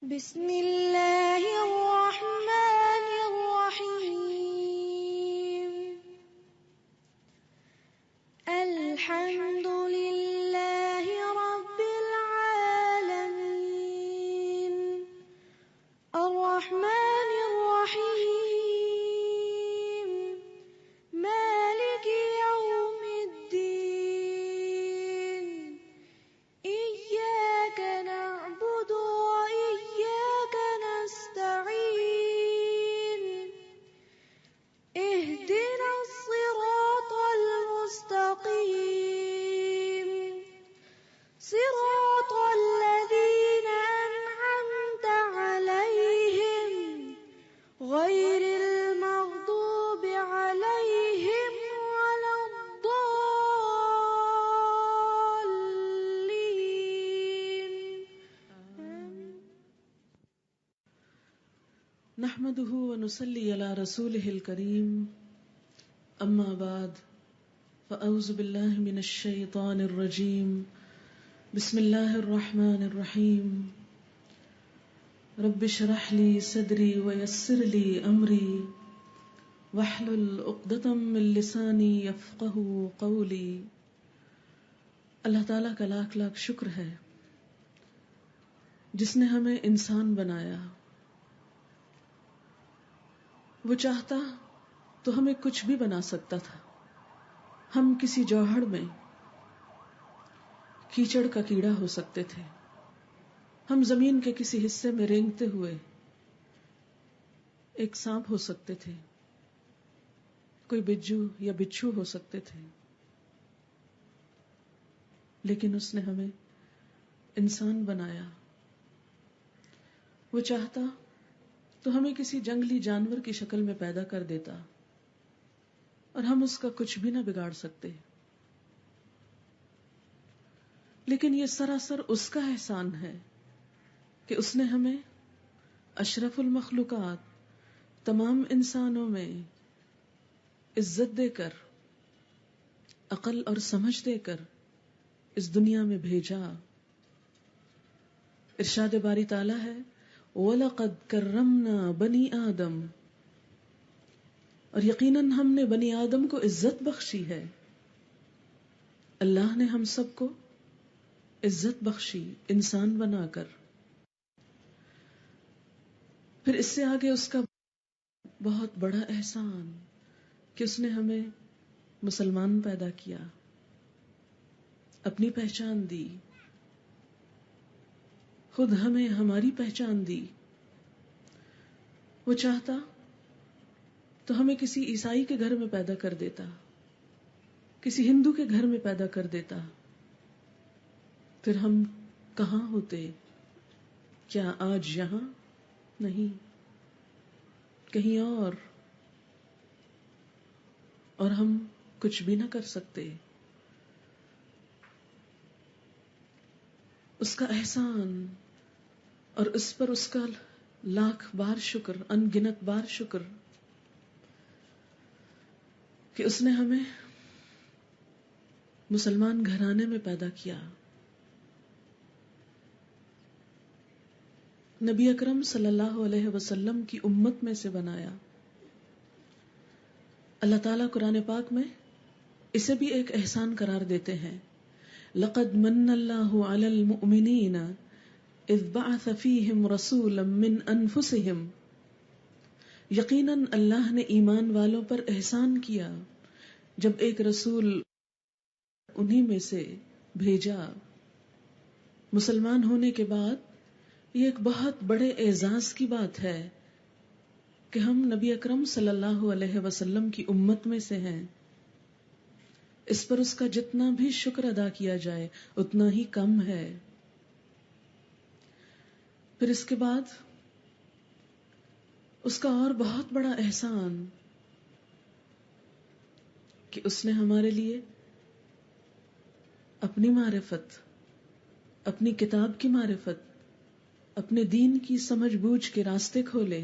بسم اللہ الرحمن الرحیم الحمد للہ رب العالمین الرحمن الرحیم مالک یوم الدین إياك نعبد وإياك نستعين اهدنا الصراط المستقيم صراط الذين أنعمت عليهم غير المغضوب عليهم ولا الضالين نحمده ونصلي على رسوله الكريم اما بعد فاعوذ بالله من الشيطان الرجيم بسم الله الرحمن الرحيم رب اشرح لي صدري ويسر لي امري واحلل عقدة من لساني يفقهوا قولي. اللہ تعالیٰ کا لاکھ لاکھ شکر ہے جس نے ہمیں انسان بنایا. وہ چاہتا تو ہمیں کچھ بھی بنا سکتا تھا. ہم کسی جوہر میں کیچڑ کا کیڑا ہو سکتے تھے. ہم زمین کے کسی حصے میں رینگتے ہوئے ایک سانپ ہو سکتے تھے. کوئی بجو یا بچھو ہو سکتے تھے. لیکن اس نے ہمیں انسان بنایا. وہ چاہتا تو ہمیں کسی جنگلی جانور کی شکل میں پیدا کر دیتا اور ہم اس کا کچھ بھی نہ بگاڑ سکتے. لیکن یہ سراسر اس کا احسان ہے کہ اس نے ہمیں اشرف المخلوقات تمام انسانوں میں عزت دے کر عقل اور سمجھ دے کر اس دنیا میں بھیجا. ارشاد باری تعالی ہے وَلَقَدْ كَرَّمْنَا بَنِي آدم، اور یقیناً ہم نے بنی آدم کو عزت بخشی ہے. اللہ نے ہم سب کو عزت بخشی انسان بنا کر. پھر اس سے آگے اس کا بہت بڑا احسان کہ اس نے ہمیں مسلمان پیدا کیا، اپنی پہچان دی، خود ہمیں ہماری پہچان دی. وہ چاہتا تو ہمیں کسی عیسائی کے گھر میں پیدا کر دیتا، کسی ہندو کے گھر میں پیدا کر دیتا. پھر ہم کہاں ہوتے؟ کیا آج یہاں؟ نہیں، کہیں اور ہم کچھ بھی نہ کر سکتے. اس کا احسان اور اس پر اس کا لاکھ بار شکر، ان گنت بار شکر کہ اس نے ہمیں مسلمان گھرانے میں پیدا کیا. نبی اکرم صلی اللہ علیہ وسلم کی امت میں سے بنایا. اللہ تعالیٰ قرآن پاک میں اسے بھی ایک احسان قرار دیتے ہیں. لقد من اللہ علی المؤمنین اذ بعث فیہم رسولا من انفسہم، یقیناً اللہ نے ایمان والوں پر احسان کیا جب ایک رسول انہی میں سے بھیجا. مسلمان ہونے کے بعد یہ ایک بہت بڑے اعزاز کی بات ہے کہ ہم نبی اکرم صلی اللہ علیہ وسلم کی امت میں سے ہیں. اس پر اس کا جتنا بھی شکر ادا کیا جائے اتنا ہی کم ہے. پھر اس کے بعد اس کا اور بہت بڑا احسان کہ اس نے ہمارے لیے اپنی معرفت، اپنی کتاب کی معرفت، اپنے دین کی سمجھ بوجھ کے راستے کھولے،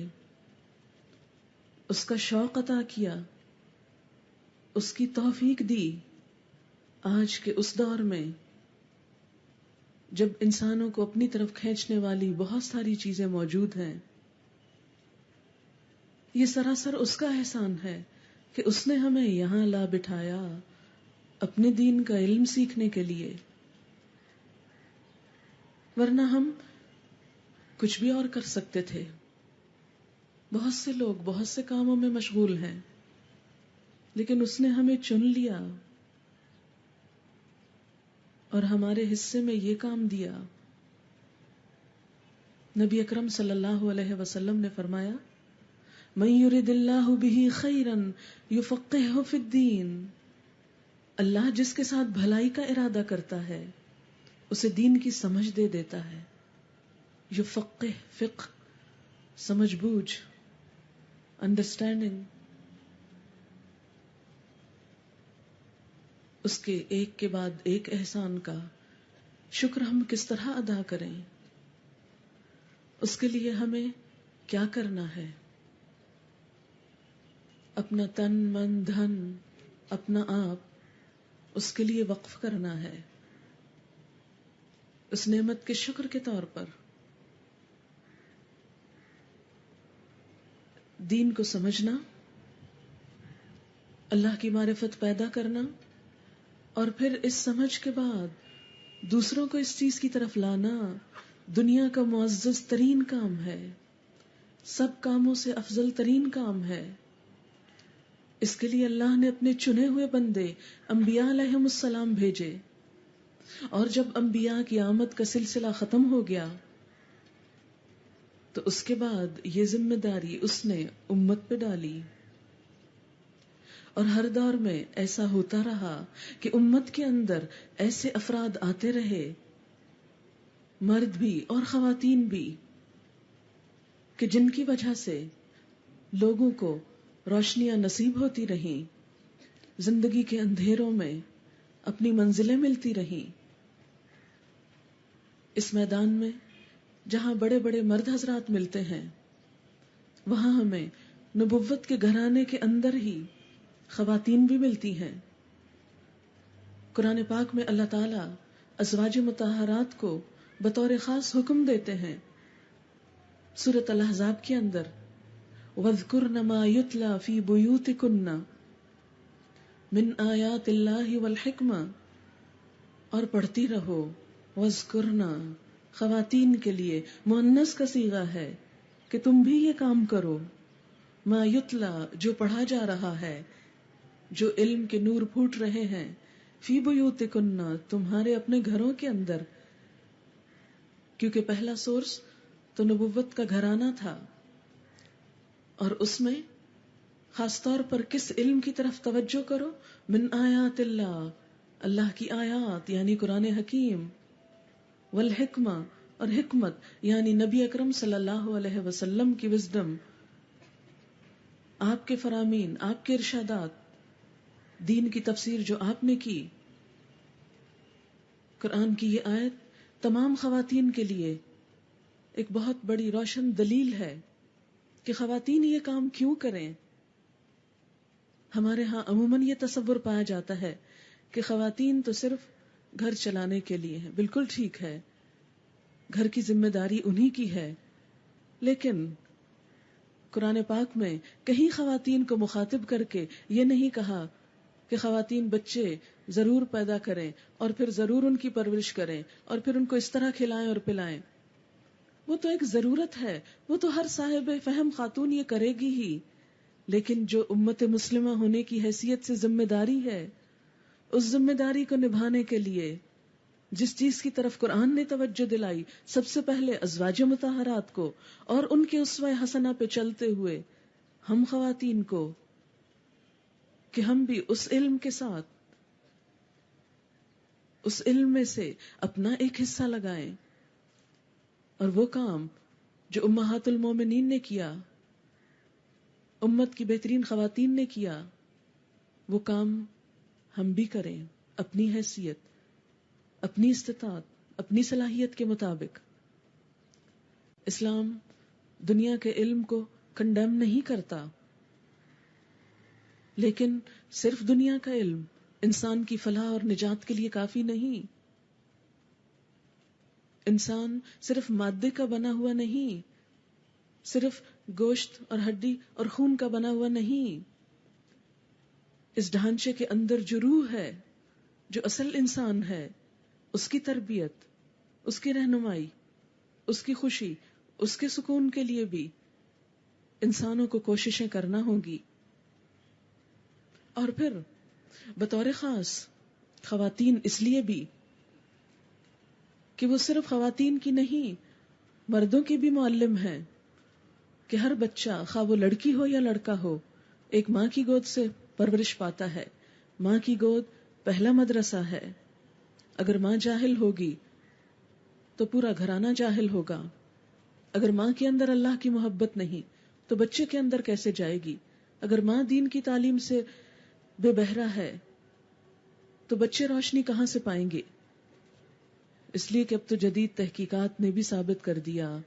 اس کا شوق عطا کیا، اس کی توفیق دی. آج کے اس دور میں جب انسانوں کو اپنی طرف کھینچنے والی بہت ساری چیزیں موجود ہیں، یہ سراسر اس کا احسان ہے کہ اس نے ہمیں یہاں لا بٹھایا اپنے دین کا علم سیکھنے کے لیے، ورنہ ہم کچھ بھی اور کر سکتے تھے. بہت سے لوگ بہت سے کاموں میں مشغول ہیں، لیکن اس نے ہمیں چن لیا اور ہمارے حصے میں یہ کام دیا. نبی اکرم صلی اللہ علیہ وسلم نے فرمایا، من یرد اللہ بہ خیرا یفقہہ فی الدین، اللہ جس کے ساتھ بھلائی کا ارادہ کرتا ہے اسے دین کی سمجھ دے دیتا ہے. یفقہ، فقہ، سمجھ بوجھ، انڈرسٹینڈنگ. اس کے ایک کے بعد ایک احسان کا شکر ہم کس طرح ادا کریں، اس کے لیے ہمیں کیا کرنا ہے. اپنا تن من دھن، اپنا آپ اس کے لیے وقف کرنا ہے، اس نعمت کے شکر کے طور پر. دین کو سمجھنا، اللہ کی معرفت پیدا کرنا، اور پھر اس سمجھ کے بعد دوسروں کو اس چیز کی طرف لانا دنیا کا معزز ترین کام ہے، سب کاموں سے افضل ترین کام ہے. اس کے لیے اللہ نے اپنے چنے ہوئے بندے انبیاء علیہم السلام بھیجے، اور جب انبیاء کی آمد کا سلسلہ ختم ہو گیا تو اس کے بعد یہ ذمہ داری اس نے امت پہ ڈالی. اور ہر دور میں ایسا ہوتا رہا کہ امت کے اندر ایسے افراد آتے رہے، مرد بھی اور خواتین بھی، کہ جن کی وجہ سے لوگوں کو روشنیاں نصیب ہوتی رہیں، زندگی کے اندھیروں میں اپنی منزلیں ملتی رہیں. اس میدان میں جہاں بڑے بڑے مرد حضرات ملتے ہیں، وہاں ہمیں نبوت کے گھرانے کے اندر ہی خواتین بھی ملتی ہیں. قرآن پاک میں اللہ تعالیٰ ازواج مطہرات کو بطور خاص حکم دیتے ہیں. سورۃ الاحزاب کے اندر وَاذْكُرْنَ مَا يُتْلَى فِي بُيُوتِكُنَّ مِنْ آیَاتِ اللَّهِ وَالْحِکْمَةِ، اور پڑھتی رہو. وَاذْكُرْنَ خواتین کے لیے مؤنث کا صیغہ ہے کہ تم بھی یہ کام کرو. ما یتلا، جو پڑھا جا رہا ہے، جو علم کے نور پھوٹ رہے ہیں، فی بیوتکن، تمہارے اپنے گھروں کے اندر. کیونکہ پہلا سورس تو نبوت کا گھرانہ تھا، اور اس میں خاص طور پر کس علم کی طرف توجہ کرو؟ من آیات اللہ، اللہ کی آیات یعنی قرآن حکیم، والحکمہ، اور حکمت یعنی نبی اکرم صلی اللہ علیہ وسلم کی وزڈم، آپ کے فرامین، آپ کے ارشادات، دین کی تفسیر جو آپ نے کی. قرآن کی یہ آیت تمام خواتین کے لیے ایک بہت بڑی روشن دلیل ہے کہ خواتین یہ کام کیوں کریں. ہمارے ہاں عموماً یہ تصور پایا جاتا ہے کہ خواتین تو صرف گھر چلانے کے لیے ہیں. بالکل ٹھیک ہے، گھر کی ذمہ داری انہی کی ہے، لیکن قرآن پاک میں کہیں خواتین کو مخاطب کر کے یہ نہیں کہا کہ خواتین بچے ضرور پیدا کریں اور پھر ضرور ان کی پرورش کریں اور پھر ان کو اس طرح کھلائیں اور پلائیں. وہ تو ایک ضرورت ہے، وہ تو ہر صاحب فہم خاتون یہ کرے گی ہی، لیکن جو امت مسلمہ ہونے کی حیثیت سے ذمہ داری ہے، اس ذمہ داری کو نبھانے کے لیے جس چیز کی طرف قرآن نے توجہ دلائی، سب سے پہلے ازواج مطہرات کو اور ان کے اسوہ حسنہ پہ چلتے ہوئے ہم خواتین کو، کہ ہم بھی اس علم کے ساتھ، اس علم میں سے اپنا ایک حصہ لگائیں. اور وہ کام جو امہات المومنین نے کیا، امت کی بہترین خواتین نے کیا، وہ کام ہم بھی کریں اپنی حیثیت، اپنی استطاعت، اپنی صلاحیت کے مطابق. اسلام دنیا کے علم کو کنڈیم نہیں کرتا، لیکن صرف دنیا کا علم انسان کی فلاح اور نجات کے لیے کافی نہیں. انسان صرف مادے کا بنا ہوا نہیں، صرف گوشت اور ہڈی اور خون کا بنا ہوا نہیں. اس ڈھانچے کے اندر جو روح ہے، جو اصل انسان ہے، اس کی تربیت، اس کی رہنمائی، اس کی خوشی، اس کے سکون کے لیے بھی انسانوں کو کوششیں کرنا ہوں گی. اور پھر بطور خاص خواتین اس لیے بھی کہ وہ صرف خواتین کی نہیں، مردوں کی بھی معلم ہیں کہ ہر بچہ خواہ وہ لڑکی ہو یا لڑکا ہو ایک ماں کی گود سے پرورش پاتا ہے. ماں کی گود پہلا مدرسہ ہے. اگر ماں جاہل ہوگی تو پورا گھرانہ جاہل ہوگا. اگر ماں کے اندر اللہ کی محبت نہیں تو بچے کے اندر کیسے جائے گی؟ اگر ماں دین کی تعلیم سے بے بہرا ہے تو بچے روشنی کہاں سے پائیں گے؟ اس لیے کہ اب تو جدید تحقیقات نے بھی ثابت کر دیا.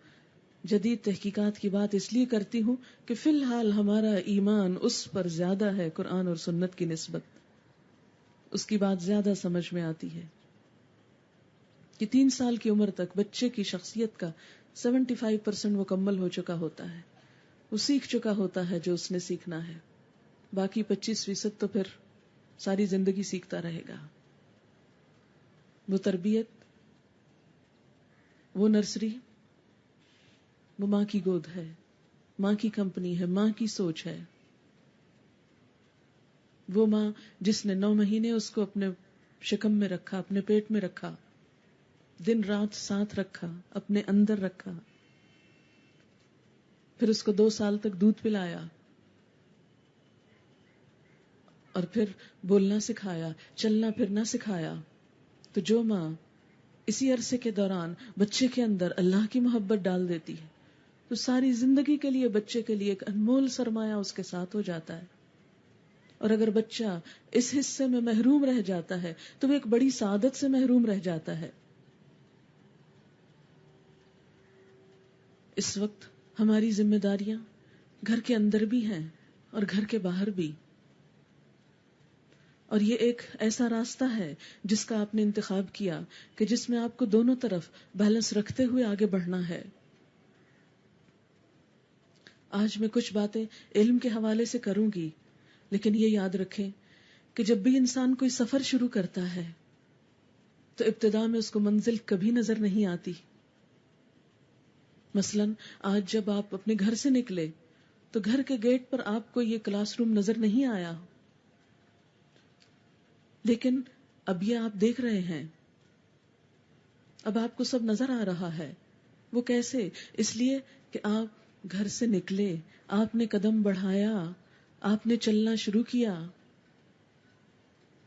جدید تحقیقات کی بات اس لیے کرتی ہوں کہ فی الحال ہمارا ایمان اس پر زیادہ ہے قرآن اور سنت کی نسبت. اس کی بات زیادہ سمجھ میں آتی ہے کہ 3 سال کی عمر تک بچے کی شخصیت کا 75% مکمل ہو چکا ہوتا ہے. وہ سیکھ چکا ہوتا ہے جو اس نے سیکھنا ہے. باقی 25% تو پھر ساری زندگی سیکھتا رہے گا. وہ تربیت، وہ نرسری، وہ ماں کی گود ہے، ماں کی کمپنی ہے، ماں کی سوچ ہے. وہ ماں جس نے 9 مہینے اس کو اپنے شکم میں رکھا، اپنے پیٹ میں رکھا، دن رات ساتھ رکھا، اپنے اندر رکھا، پھر اس کو 2 سال تک دودھ پلایا اور پھر بولنا سکھایا، چلنا پھرنا سکھایا. تو جو ماں اسی عرصے کے دوران بچے کے اندر اللہ کی محبت ڈال دیتی ہے تو ساری زندگی کے لیے بچے کے لیے ایک انمول سرمایہ اس کے ساتھ ہو جاتا ہے. اور اگر بچہ اس حصے میں محروم رہ جاتا ہے تو وہ ایک بڑی سعادت سے محروم رہ جاتا ہے. اس وقت ہماری ذمہ داریاں گھر کے اندر بھی ہیں اور گھر کے باہر بھی. اور یہ ایک ایسا راستہ ہے جس کا آپ نے انتخاب کیا کہ جس میں آپ کو دونوں طرف بیلنس رکھتے ہوئے آگے بڑھنا ہے. آج میں کچھ باتیں علم کے حوالے سے کروں گی، لیکن یہ یاد رکھیں کہ جب بھی انسان کوئی سفر شروع کرتا ہے تو ابتدا میں اس کو منزل کبھی نظر نہیں آتی. مثلا آج جب آپ اپنے گھر سے نکلے تو گھر کے گیٹ پر آپ کو یہ کلاس روم نظر نہیں آیا، لیکن اب یہ آپ دیکھ رہے ہیں، اب آپ کو سب نظر آ رہا ہے. وہ کیسے؟ اس لیے کہ آپ گھر سے نکلے، آپ نے قدم بڑھایا، آپ نے چلنا شروع کیا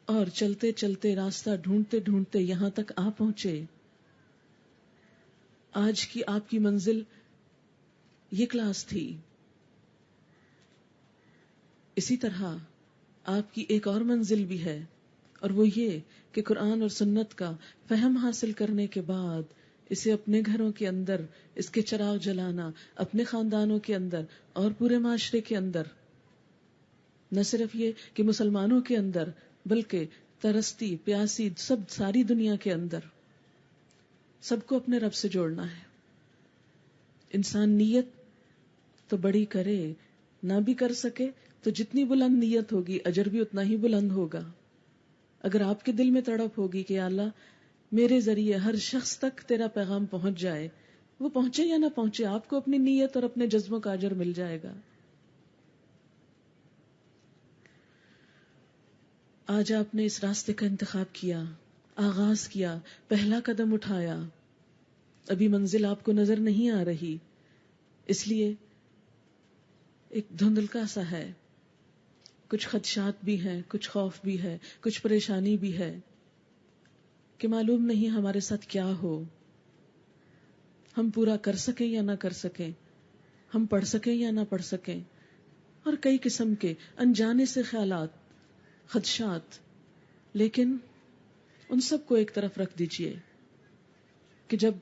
اور چلتے چلتے راستہ ڈھونڈتے ڈھونڈتے یہاں تک آ پہنچے. آج کی آپ کی منزل یہ کلاس تھی. اسی طرح آپ کی ایک اور منزل بھی ہے، اور وہ یہ کہ قرآن اور سنت کا فہم حاصل کرنے کے بعد اسے اپنے گھروں کے اندر اس کے چراغ جلانا، اپنے خاندانوں کے اندر اور پورے معاشرے کے اندر، نہ صرف یہ کہ مسلمانوں کے اندر بلکہ ترستی پیاسی ساری دنیا کے اندر سب کو اپنے رب سے جوڑنا ہے. انسان نیت تو بڑی کرے، نہ بھی کر سکے تو جتنی بلند نیت ہوگی اجر بھی اتنا ہی بلند ہوگا. اگر آپ کے دل میں تڑپ ہوگی کہ یا اللہ میرے ذریعے ہر شخص تک تیرا پیغام پہنچ جائے، وہ پہنچے یا نہ پہنچے آپ کو اپنی نیت اور اپنے جذبوں کا اجر مل جائے گا. آج آپ نے اس راستے کا انتخاب کیا، آغاز کیا، پہلا قدم اٹھایا. ابھی منزل آپ کو نظر نہیں آ رہی، اس لیے ایک دھندلکا سا ہے، کچھ خدشات بھی ہیں، کچھ خوف بھی ہے، کچھ پریشانی بھی ہے کہ معلوم نہیں ہمارے ساتھ کیا ہو، ہم پورا کر سکیں یا نہ کر سکیں، ہم پڑھ سکیں یا نہ پڑھ سکیں، اور کئی قسم کے انجانے سے خیالات، خدشات. لیکن ان سب کو ایک طرف رکھ دیجئے کہ جب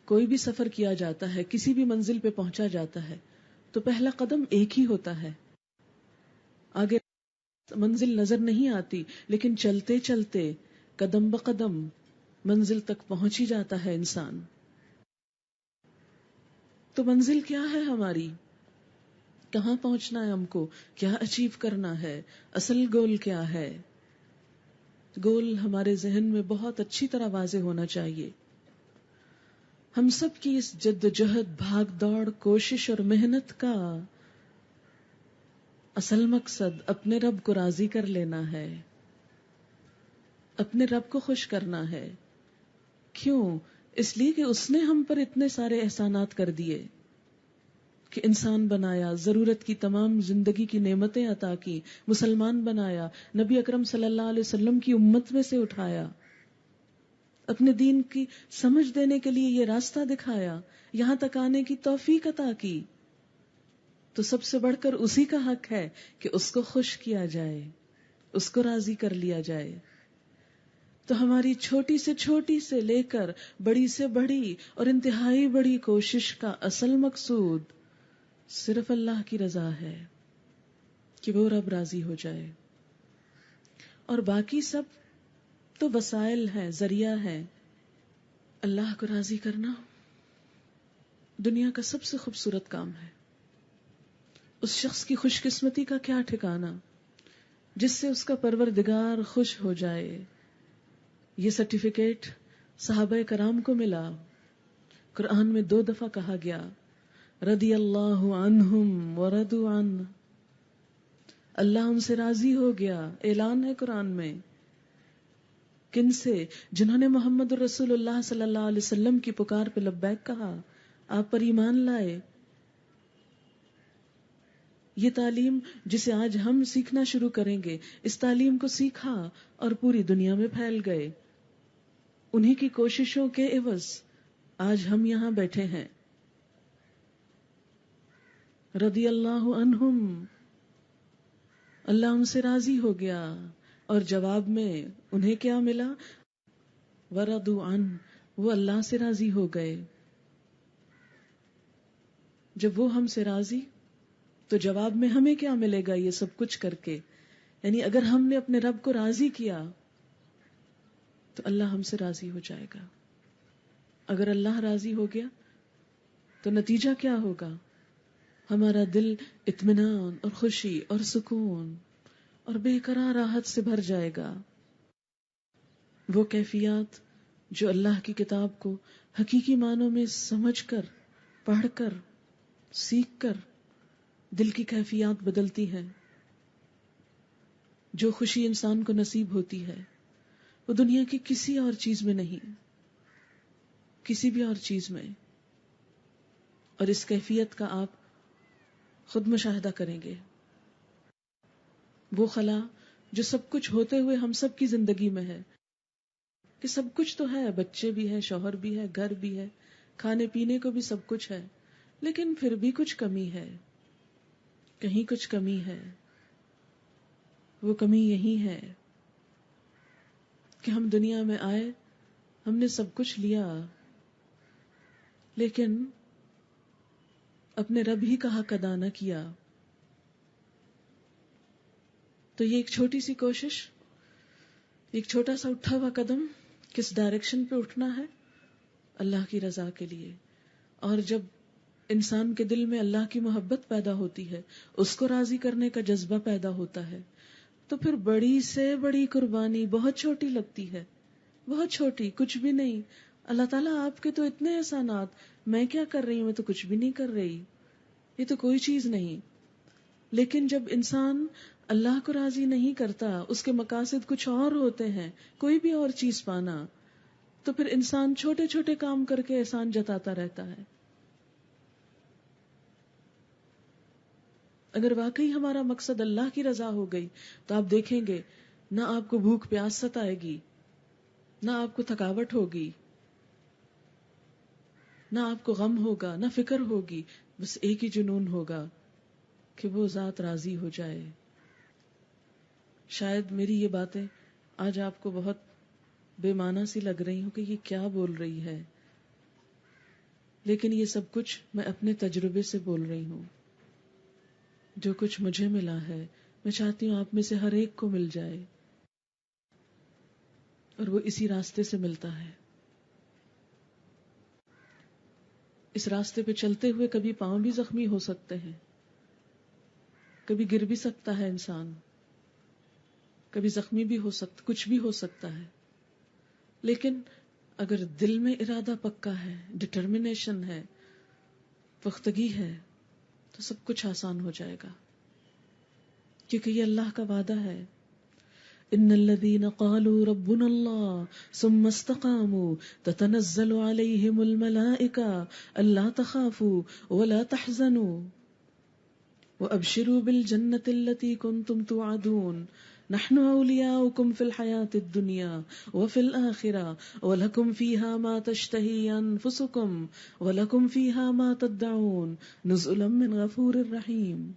کوئی بھی سفر کیا جاتا ہے، کسی بھی منزل پہ پہنچا جاتا ہے تو پہلا قدم ایک ہی ہوتا ہے. آگے منزل نظر نہیں آتی، لیکن چلتے چلتے قدم بقدم منزل تک پہنچ ہی جاتا ہے انسان. تو منزل کیا ہے ہماری؟ کہاں پہنچنا ہے ہم کو؟ کیا اچیو کرنا ہے؟ اصل گول کیا ہے؟ گول ہمارے ذہن میں بہت اچھی طرح واضح ہونا چاہیے. ہم سب کی اس جد و جہد، بھاگ دوڑ، کوشش اور محنت کا اصل مقصد اپنے رب کو راضی کر لینا ہے، اپنے رب کو خوش کرنا ہے. کیوں؟ اس لیے کہ اس نے ہم پر اتنے سارے احسانات کر دیے کہ انسان بنایا، ضرورت کی تمام زندگی کی نعمتیں عطا کی، مسلمان بنایا، نبی اکرم صلی اللہ علیہ وسلم کی امت میں سے اٹھایا، اپنے دین کی سمجھ دینے کے لیے یہ راستہ دکھایا، یہاں تک آنے کی توفیق عطا کی. تو سب سے بڑھ کر اسی کا حق ہے کہ اس کو خوش کیا جائے، اس کو راضی کر لیا جائے. تو ہماری چھوٹی سے چھوٹی سے لے کر بڑی سے بڑی اور انتہائی بڑی کوشش کا اصل مقصود صرف اللہ کی رضا ہے کہ وہ رب راضی ہو جائے. اور باقی سب تو وسائل ہیں، ذریعہ ہے. اللہ کو راضی کرنا دنیا کا سب سے خوبصورت کام ہے. اس شخص کی خوش قسمتی کا کیا ٹھکانہ جس سے اس کا پروردگار خوش ہو جائے. یہ سرٹیفکیٹ صحابہ کرام کو ملا. قرآن میں 2 دفعہ کہا گیا رضی اللہ عنہم ورضوا عنہ، اللہ ان سے راضی ہو گیا. اعلان ہے قرآن میں. کن سے؟ جنہوں نے محمد رسول اللہ صلی اللہ علیہ وسلم کی پکار پہ لبیک کہا، آپ پر ایمان لائے. یہ تعلیم جسے آج ہم سیکھنا شروع کریں گے، اس تعلیم کو سیکھا اور پوری دنیا میں پھیل گئے. انہی کی کوششوں کے عوض آج ہم یہاں بیٹھے ہیں. رضی اللہ عنہم، اللہ ان سے راضی ہو گیا. اور جواب میں انہیں کیا ملا؟ ورضوا عنہ، وہ اللہ سے راضی ہو گئے. جب وہ ہم سے راضی تو جواب میں ہمیں کیا ملے گا یہ سب کچھ کر کے؟ یعنی اگر ہم نے اپنے رب کو راضی کیا تو اللہ ہم سے راضی ہو جائے گا. اگر اللہ راضی ہو گیا تو نتیجہ کیا ہوگا؟ ہمارا دل اطمینان اور خوشی اور سکون اور بے قرار راحت سے بھر جائے گا. وہ کیفیات جو اللہ کی کتاب کو حقیقی معنوں میں سمجھ کر، پڑھ کر، سیکھ کر دل کی کیفیات بدلتی ہیں، جو خوشی انسان کو نصیب ہوتی ہے وہ دنیا کی کسی اور چیز میں نہیں، کسی بھی اور چیز میں. اور اس کیفیت کا آپ خود مشاہدہ کریں گے. وہ خلا جو سب کچھ ہوتے ہوئے ہم سب کی زندگی میں ہے، کہ سب کچھ تو ہے، بچے بھی ہے، شوہر بھی ہے، گھر بھی ہے، کھانے پینے کو بھی سب کچھ ہے، لیکن پھر بھی کچھ کمی ہے، کہیں کچھ کمی ہے. وہ کمی یہی ہے کہ ہم دنیا میں آئے، ہم نے سب کچھ لیا، لیکن اپنے رب ہی کا حق ادا نہ کیا. تو یہ ایک چھوٹی سی کوشش، ایک چھوٹا سا اٹھا ہوا قدم کس ڈائریکشن پہ اٹھنا ہے؟ اللہ کی رضا کے لیے. اور جب انسان کے دل میں اللہ کی محبت پیدا ہوتی ہے، اس کو راضی کرنے کا جذبہ پیدا ہوتا ہے، تو پھر بڑی سے بڑی قربانی بہت چھوٹی لگتی ہے، بہت چھوٹی، کچھ بھی نہیں. اللہ تعالیٰ آپ کے تو اتنے احسانات، میں کیا کر رہی ہوں؟ میں تو کچھ بھی نہیں کر رہی، یہ تو کوئی چیز نہیں. لیکن جب انسان اللہ کو راضی نہیں کرتا، اس کے مقاصد کچھ اور ہوتے ہیں، کوئی بھی اور چیز پانا، تو پھر انسان چھوٹے چھوٹے کام کر کے احسان جتاتا رہتا ہے. اگر واقعی ہمارا مقصد اللہ کی رضا ہو گئی تو آپ دیکھیں گے نہ آپ کو بھوک پیاس ستائے گی، نہ آپ کو تھکاوٹ ہوگی، نہ آپ کو غم ہوگا، نہ فکر ہوگی. بس ایک ہی جنون ہوگا کہ وہ ذات راضی ہو جائے. شاید میری یہ باتیں آج آپ کو بہت بے معنی سی لگ رہی ہوں کہ یہ کیا بول رہی ہے، لیکن یہ سب کچھ میں اپنے تجربے سے بول رہی ہوں. جو کچھ مجھے ملا ہے میں چاہتی ہوں آپ میں سے ہر ایک کو مل جائے. اور وہ اسی راستے سے ملتا ہے. اس راستے پہ چلتے ہوئے کبھی پاؤں بھی زخمی ہو سکتے ہیں، کبھی گر بھی سکتا ہے انسان، کبھی زخمی بھی ہو سکتا، کچھ بھی ہو سکتا ہے. لیکن اگر دل میں ارادہ پکا ہے، ڈٹرمنیشن ہے، پختگی ہے، تو سب کچھ آسان ہو جائے گا، کیونکہ یہ اللہ کا وعدہ ہے. ان الذين قالوا ربنا الله ثم استقاموا تتنزل عليهم الملائكة الا تخافوا ولا تحزنوا وابشروا بالجنة التي كنتم توعدون نحن اولياؤكم في الحياة الدنيا وفي الآخرة ولكم فيها ما تشتهي انفسكم ولكم فيها ما تدعون نزلا من غفور رحيم.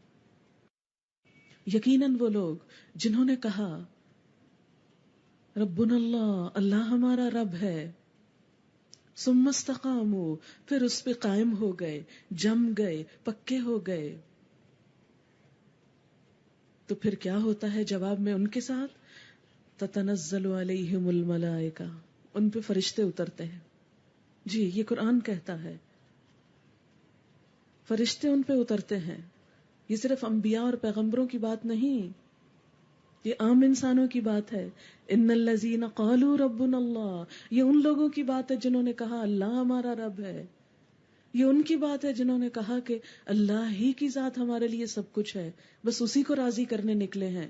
یقیناً وہ لوگ جنہوں نے کہا ربنا اللہ، اللہ ہمارا رب ہے، ثم استقاموا، پھر اس پہ قائم ہو گئے، جم گئے، پکے ہو گئے، تو پھر کیا ہوتا ہے جواب میں ان کے ساتھ؟ تتنزل علیہم الملائکہ، ان پہ فرشتے اترتے ہیں. جی یہ قرآن کہتا ہے، فرشتے ان پہ اترتے ہیں. یہ صرف انبیاء اور پیغمبروں کی بات نہیں، یہ عام انسانوں کی بات ہے. ان الذین قالوا ربنا اللہ، یہ ان لوگوں کی بات ہے جنہوں نے کہا اللہ ہمارا رب ہے. یہ ان کی بات ہے جنہوں نے کہا کہ اللہ ہی کی ذات ہمارے لیے سب کچھ ہے، بس اسی کو راضی کرنے نکلے ہیں.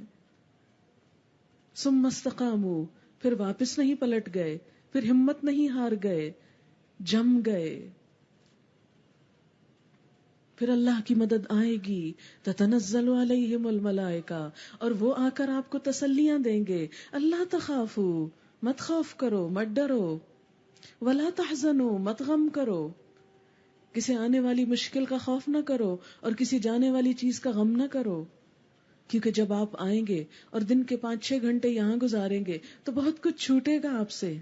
ثم استقاموا، پھر واپس نہیں پلٹ گئے، پھر ہمت نہیں ہار گئے، جم گئے. پھر اللہ کی مدد آئے گی. تتنزل علیہم الملائکہ، اور وہ آ کر آپ کو تسلیاں دیں گے. اللہ تخافوا، مت خوف کرو، مت ڈرو. ولا تحزنوا، مت غم کرو، کسی آنے والی مشکل کا خوف نہ کرو اور کسی جانے والی چیز کا غم نہ کرو. کیونکہ جب آپ آئیں گے اور دن کے 5-6 گھنٹے یہاں گزاریں گے تو بہت کچھ چھوٹے گا آپ سے،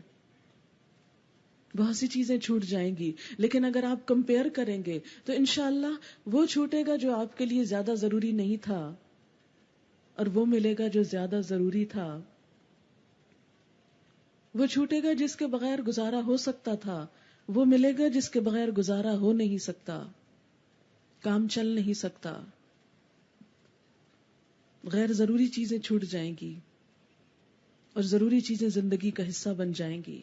بہت سی چیزیں چھوٹ جائیں گی. لیکن اگر آپ کمپیئر کریں گے تو انشاءاللہ وہ چھوٹے گا جو آپ کے لیے زیادہ ضروری نہیں تھا، اور وہ ملے گا جو زیادہ ضروری تھا. وہ چھوٹے گا جس کے بغیر گزارا ہو سکتا تھا، وہ ملے گا جس کے بغیر گزارا ہو نہیں سکتا، کام چل نہیں سکتا. غیر ضروری چیزیں چھوٹ جائیں گی اور ضروری چیزیں زندگی کا حصہ بن جائیں گی.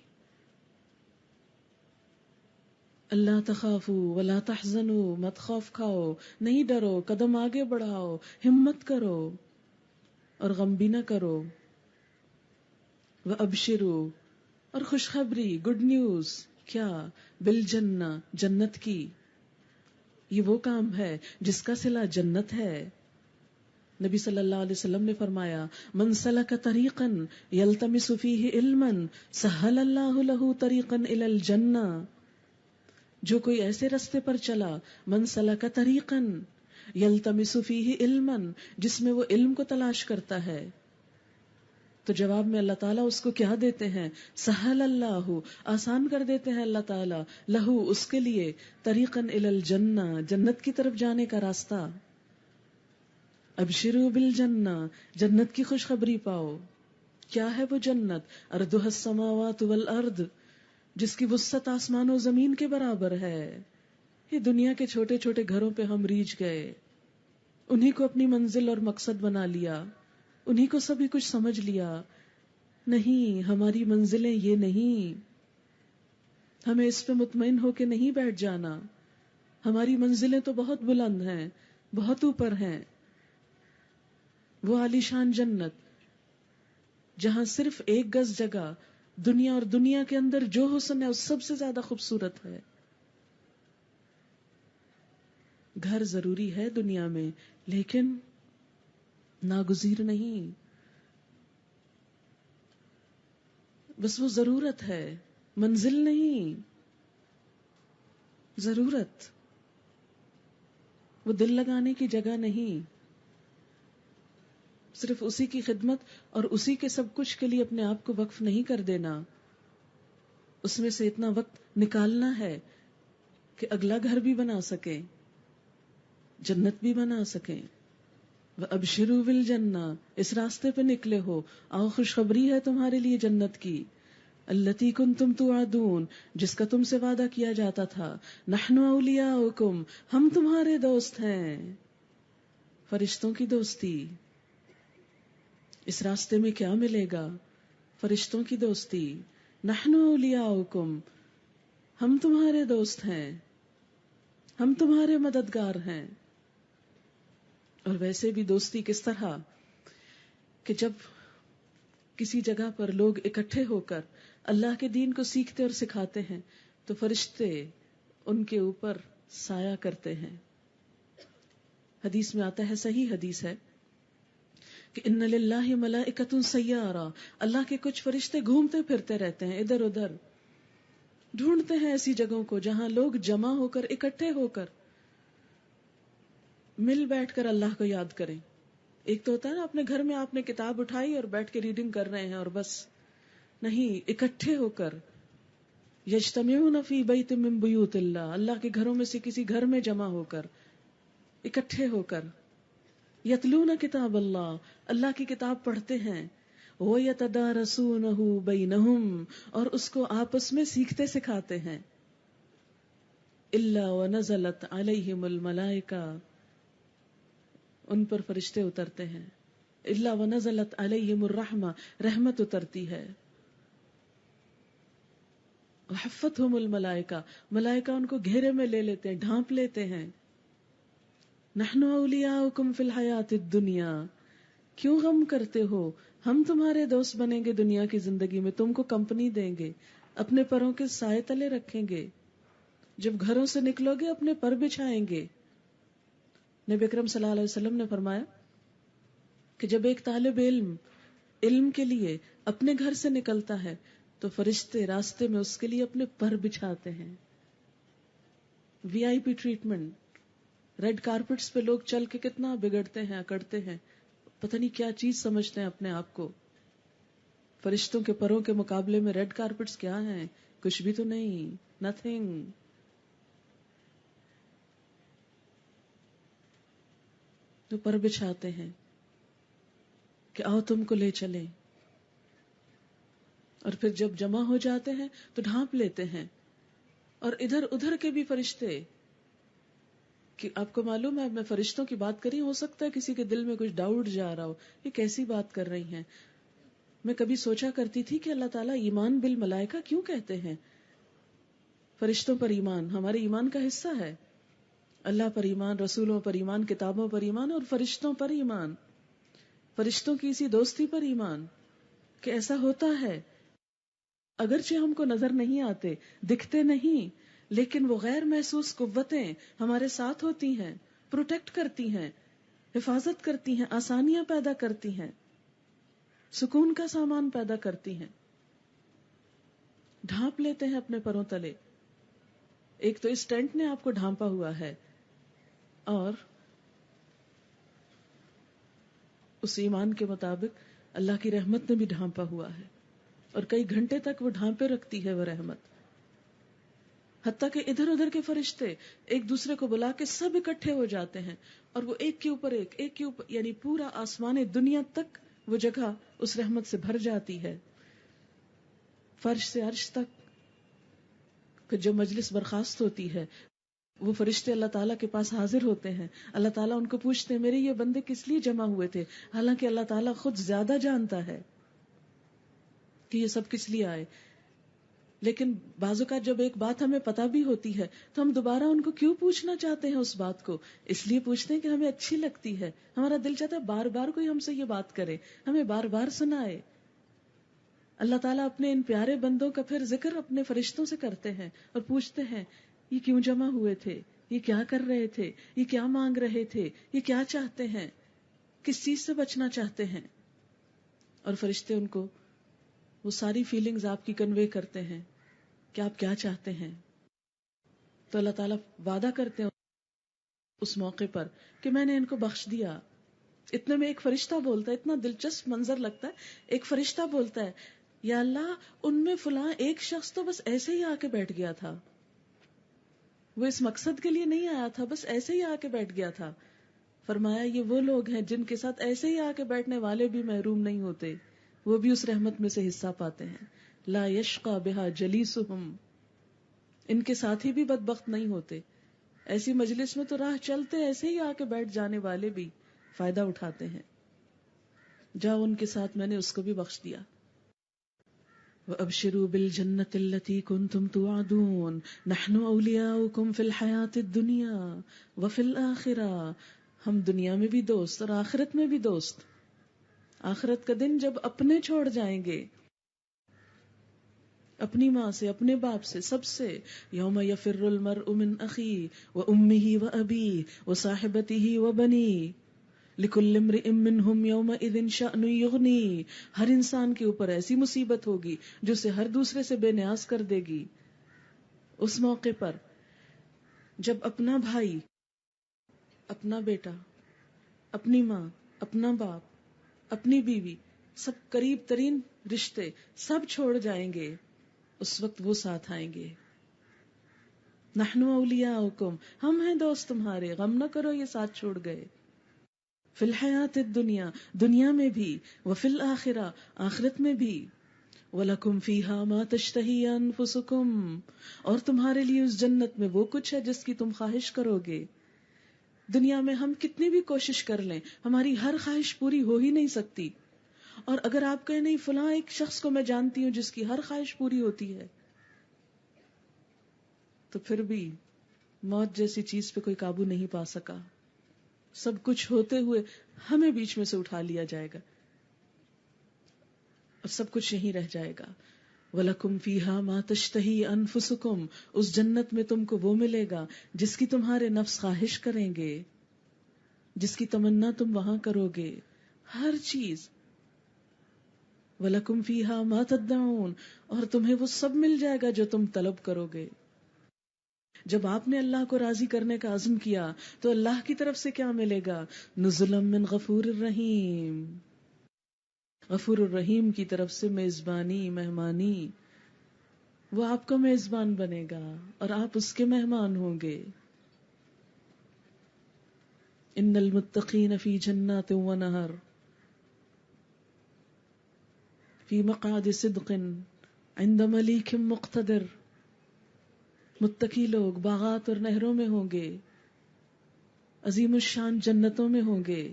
اللہ تخافوا ولا تحزنوا، مت خوف کھاؤ، نہیں ڈرو، قدم آگے بڑھاؤ، ہمت کرو اور غم بھی نہ کرو. وابشروا، اور خوشخبری، گڈ نیوز، کیا؟ بالجنہ، جنت کی. یہ وہ کام ہے جس کا صلہ جنت ہے. نبی صلی اللہ علیہ وسلم نے فرمایا من سلک طریقا یلتمس فیہ علما سہل اللہ لہ طریقا الی الجنہ. جو کوئی ایسے رستے پر چلا، من سلک طریقا یلتمس فیہ علما، جس میں وہ علم کو تلاش کرتا ہے، تو جواب میں اللہ تعالیٰ اس کو کیا دیتے ہیں؟ سہل اللہ، آسان کر دیتے ہیں اللہ تعالیٰ، لہو، اس کے لیے، طریقا الی الجنہ، جنت کی طرف جانے کا راستہ. ابشروا بالجنہ، جنت کی خوشخبری پاؤ. کیا ہے وہ جنت؟ ارضها السماوات والارض، جس کی وسعت آسمان و زمین کے برابر ہے. یہ دنیا کے چھوٹے چھوٹے گھروں پہ ہم ریچھ گئے، انہی کو اپنی منزل اور مقصد بنا لیا، انہی کو سبھی کچھ سمجھ لیا. نہیں، ہماری منزلیں یہ نہیں. ہمیں اس پہ مطمئن ہو کے نہیں بیٹھ جانا. ہماری منزلیں تو بہت بلند ہیں، بہت اوپر ہیں. وہ عالیشان جنت جہاں صرف 1 گز جگہ دنیا اور دنیا کے اندر جو حسن ہے اس سب سے زیادہ خوبصورت ہے. گھر ضروری ہے دنیا میں، لیکن ناگزیر نہیں. بس وہ ضرورت ہے، منزل نہیں. ضرورت، وہ دل لگانے کی جگہ نہیں. صرف اسی کی خدمت اور اسی کے سب کچھ کے لیے اپنے آپ کو وقف نہیں کر دینا. اس میں سے اتنا وقت نکالنا ہے کہ اگلا گھر بھی بنا سکیں، جنت بھی بنا سکیں. وَأَبْشِرُوا بِالْجَنَّةِ، اس راستے پہ نکلے ہو، آؤ خوشخبری ہے تمہارے لیے جنت کی. التی کنتم توعدون، جس کا تم سے وعدہ کیا جاتا تھا. نحن اولیاؤکم، ہم تمہارے دوست ہیں. فرشتوں کی دوستی. اس راستے میں کیا ملے گا؟ فرشتوں کی دوستی. نحن اولیاؤکم، ہم تمہارے دوست ہیں، ہم تمہارے مددگار ہیں. اور ویسے بھی دوستی کس طرح کہ جب کسی جگہ پر لوگ اکٹھے ہو کر اللہ کے دین کو سیکھتے اور سکھاتے ہیں تو فرشتے ان کے اوپر سایہ کرتے ہیں. حدیث میں آتا ہے، صحیح حدیث ہے کہ ان للہ ملائکۃ سیارہ، اللہ کے کچھ فرشتے گھومتے پھرتے رہتے ہیں، ادھر ادھر ڈھونڈتے ہیں ایسی جگہوں کو جہاں لوگ جمع ہو کر، اکٹھے ہو کر، مل بیٹھ کر اللہ کو یاد کریں. ایک تو ہوتا ہے نا اپنے گھر میں آپ نے کتاب اٹھائی اور بیٹھ کے ریڈنگ کر رہے ہیں اور بس، نہیں، اکٹھے ہو کر. یجتمعون فی بیت من بیوت اللہ، اللہ کے گھروں میں سے کسی گھر میں جمع ہو کر، اکٹھے ہو کر. یتلون کتاب اللہ، اللہ کی کتاب پڑھتے ہیں. وَيَتَدَارَسُونَهُ بَيْنَهُمْ، اور اس کو آپس میں سیکھتے سکھاتے ہیں. إِلَّا وَنَزَلَتْ عَلَيْهِمُ الْمَلَائِكَةُ، ان پر فرشتے اترتے ہیں. إِلَّا وَنَزَلَتْ عَلَيْهِمُ الرَّحْمَةُ، رحمت اترتی ہے. وَحَفَّتْهُمُ الْمَلَائِكَةُ، ملائکہ ان کو گھیرے میں لے لیتے ہیں، ڈھانپ لیتے ہیں. نحن اولیاؤکم فی الحیات الدنیا، کیوں غم کرتے ہو، ہم تمہارے دوست بنیں گے دنیا کی زندگی میں، تم کو کمپنی دیں گے، اپنے پروں کے سائے تلے رکھیں گے، جب گھروں سے نکلو گے اپنے پر بچھائیں گے. نبی اکرم صلی اللہ علیہ وسلم نے فرمایا کہ جب ایک طالب علم علم کے لیے اپنے گھر سے نکلتا ہے تو فرشتے راستے میں اس کے لیے اپنے پر بچھاتے ہیں. VIP treatment. ریڈ کارپٹس پہ لوگ چل کے کتنا بگڑتے ہیں، اکڑتے ہیں، پتہ نہیں کیا چیز سمجھتے ہیں اپنے آپ کو. فرشتوں کے پروں کے مقابلے میں ریڈ کارپٹس کیا ہیں؟ کچھ بھی تو نہیں، نتھنگ. تو پر بچھاتے ہیں کہ آؤ تم کو لے چلیں، اور پھر جب جمع ہو جاتے ہیں تو ڈھانپ لیتے ہیں. اور ادھر ادھر کے بھی فرشتے، کہ آپ کو معلوم ہے میں فرشتوں کی بات کری، ہو سکتا ہے کسی کے دل میں کچھ ڈاؤٹ جا رہا ہو، یہ کیسی بات کر رہی ہیں. میں کبھی سوچا کرتی تھی کہ اللہ تعالیٰ ایمان بالملائکہ کیوں کہتے ہیں؟ فرشتوں پر ایمان ہمارے ایمان کا حصہ ہے. اللہ پر ایمان، رسولوں پر ایمان، کتابوں پر ایمان، اور فرشتوں پر ایمان، فرشتوں کی اسی دوستی پر ایمان کہ ایسا ہوتا ہے. اگرچہ ہم کو نظر نہیں آتے، دکھتے نہیں، لیکن وہ غیر محسوس قوتیں ہمارے ساتھ ہوتی ہیں، پروٹیکٹ کرتی ہیں، حفاظت کرتی ہیں، آسانیاں پیدا کرتی ہیں، سکون کا سامان پیدا کرتی ہیں. ڈھانپ لیتے ہیں اپنے پروں تلے. ایک تو اس ٹینٹ نے آپ کو ڈھانپا ہوا ہے، اور اس ایمان کے مطابق اللہ کی رحمت نے بھی ڈھانپا ہوا ہے، اور کئی گھنٹے تک وہ ڈھانپے رکھتی ہے وہ رحمت. حتیٰ کہ ادھر ادھر کے فرشتے ایک دوسرے کو بلا کے سب اکٹھے ہو جاتے ہیں، اور وہ ایک کے اوپر ایک کے اوپر، یعنی پورا آسمان دنیا تک وہ جگہ اس رحمت سے بھر جاتی ہے. فرش سے عرش تک کہ جو مجلس برخاست ہوتی ہے، وہ فرشتے اللہ تعالیٰ کے پاس حاضر ہوتے ہیں. اللہ تعالیٰ ان کو پوچھتے ہیں میرے یہ بندے کس لیے جمع ہوئے تھے، حالانکہ اللہ تعالیٰ خود زیادہ جانتا ہے کہ یہ سب کس لیے آئے. لیکن بعض اوقات جب ایک بات ہمیں پتہ بھی ہوتی ہے تو ہم دوبارہ ان کو کیوں پوچھنا چاہتے ہیں اس بات کو؟ اس لیے پوچھتے ہیں کہ ہمیں اچھی لگتی ہے، ہمارا دل چاہتا ہے بار بار کوئی ہم سے یہ بات کرے، ہمیں بار بار سنائے. اللہ تعالیٰ اپنے ان پیارے بندوں کا پھر ذکر اپنے فرشتوں سے کرتے ہیں اور پوچھتے ہیں یہ کیوں جمع ہوئے تھے، یہ کیا کر رہے تھے، یہ کیا مانگ رہے تھے، یہ کیا چاہتے ہیں، کس چیز سے بچنا چاہتے ہیں. اور فرشتے ان کو وہ ساری فیلنگز آپ کی کنوے کرتے ہیں کہ آپ کیا چاہتے ہیں. تو اللہ تعالیٰ وعدہ کرتے ہیں اس موقع پر کہ میں نے ان کو بخش دیا. اتنے میں ایک فرشتہ بولتا ہے، اتنا دلچسپ منظر لگتا ہے. ایک فرشتہ بولتا ہے یا اللہ ان میں فلاں ایک شخص تو بس ایسے ہی آ کے بیٹھ گیا تھا، وہ اس مقصد کے لیے نہیں آیا تھا، بس ایسے ہی آ کے بیٹھ گیا تھا. فرمایا یہ وہ لوگ ہیں جن کے ساتھ ایسے ہی آ کے بیٹھنے والے بھی محروم نہیں ہوتے، وہ بھی اس رحمت میں سے حصہ پاتے ہیں. لا یشقى بها جلیسہم، ان کے ساتھی بھی بدبخت نہیں ہوتے. ایسی مجلس میں تو راہ چلتے ایسے ہی آ کے بیٹھ جانے والے بھی فائدہ اٹھاتے ہیں. جاؤ ان کے ساتھ میں نے اس کو بھی بخش دیا. وَأَبْشِرُوا بِالْجَنَّةِ الَّتِي كُنْتُمْ تُوعَدُونَ نَحْنُ أَوْلِيَاؤُكُمْ فِي الْحَيَاةِ الدُّنْيَا وَفِي الْآخِرَةِ، ہم دنیا میں بھی دوست اور آخرت میں بھی دوست. آخرت کا دن جب اپنے چھوڑ جائیں گے، اپنی ماں سے، اپنے باپ سے، سب سے. یوم یفر المرء من اخیہ وامہ وابیہ وصاحبتہ وبنیہ لکل امرئ منہم یومئذ شأن یغنیہ. ہر انسان کے اوپر ایسی مصیبت ہوگی جو اسے ہر دوسرے سے بے نیاز کر دے گی. اس موقع پر جب اپنا بھائی، اپنا بیٹا، اپنی ماں، اپنا باپ، اپنی بیوی، سب قریب ترین رشتے سب چھوڑ جائیں گے، اس وقت وہ ساتھ آئیں گے. نحن اولیاؤکم، ہم ہیں دوست تمہارے، غم نہ کرو یہ ساتھ چھوڑ گئے. فی الحیات الدنیا، دنیا میں بھی، وفی الآخرہ، آخرت میں بھی. وَلَكُمْ فِيهَا مَا تَشْتَهِي أَنفُسُكُمْ، اور تمہارے لیے اس جنت میں وہ کچھ ہے جس کی تم خواہش کرو گے. دنیا میں ہم کتنی بھی کوشش کر لیں ہماری ہر خواہش پوری ہو ہی نہیں سکتی. اور اگر آپ کہیں نہیں فلاں ایک شخص کو میں جانتی ہوں جس کی ہر خواہش پوری ہوتی ہے، تو پھر بھی موت جیسی چیز پہ کوئی قابو نہیں پا سکا. سب کچھ ہوتے ہوئے ہمیں بیچ میں سے اٹھا لیا جائے گا اور سب کچھ یہیں رہ جائے گا. وَلَكُمْ فِيهَا مَا تَشْتَهِي أَنفُسُكُمْ، اس جنت میں تم کو وہ ملے گا جس کی تمہارے نفس خواہش کریں گے، جس کی تمنا تم وہاں کرو گے، ہر چیز. وَلَكُمْ فِيهَا مَا تَدَّعُونَ، اور تمہیں وہ سب مل جائے گا جو تم طلب کرو گے. جب آپ نے اللہ کو راضی کرنے کا عزم کیا تو اللہ کی طرف سے کیا ملے گا؟ نزلا من غفور الرحیم، غفور الرحیم کی طرف سے میزبانی، مہمانی. وہ آپ کا میزبان بنے گا اور آپ اس کے مہمان ہوں گے. ان المتقین فی جنات و نہر فی مقعد صدق عند ملیک مقتدر. متقی لوگ باغات اور نہروں میں ہوں گے، عظیم الشان جنتوں میں ہوں گے.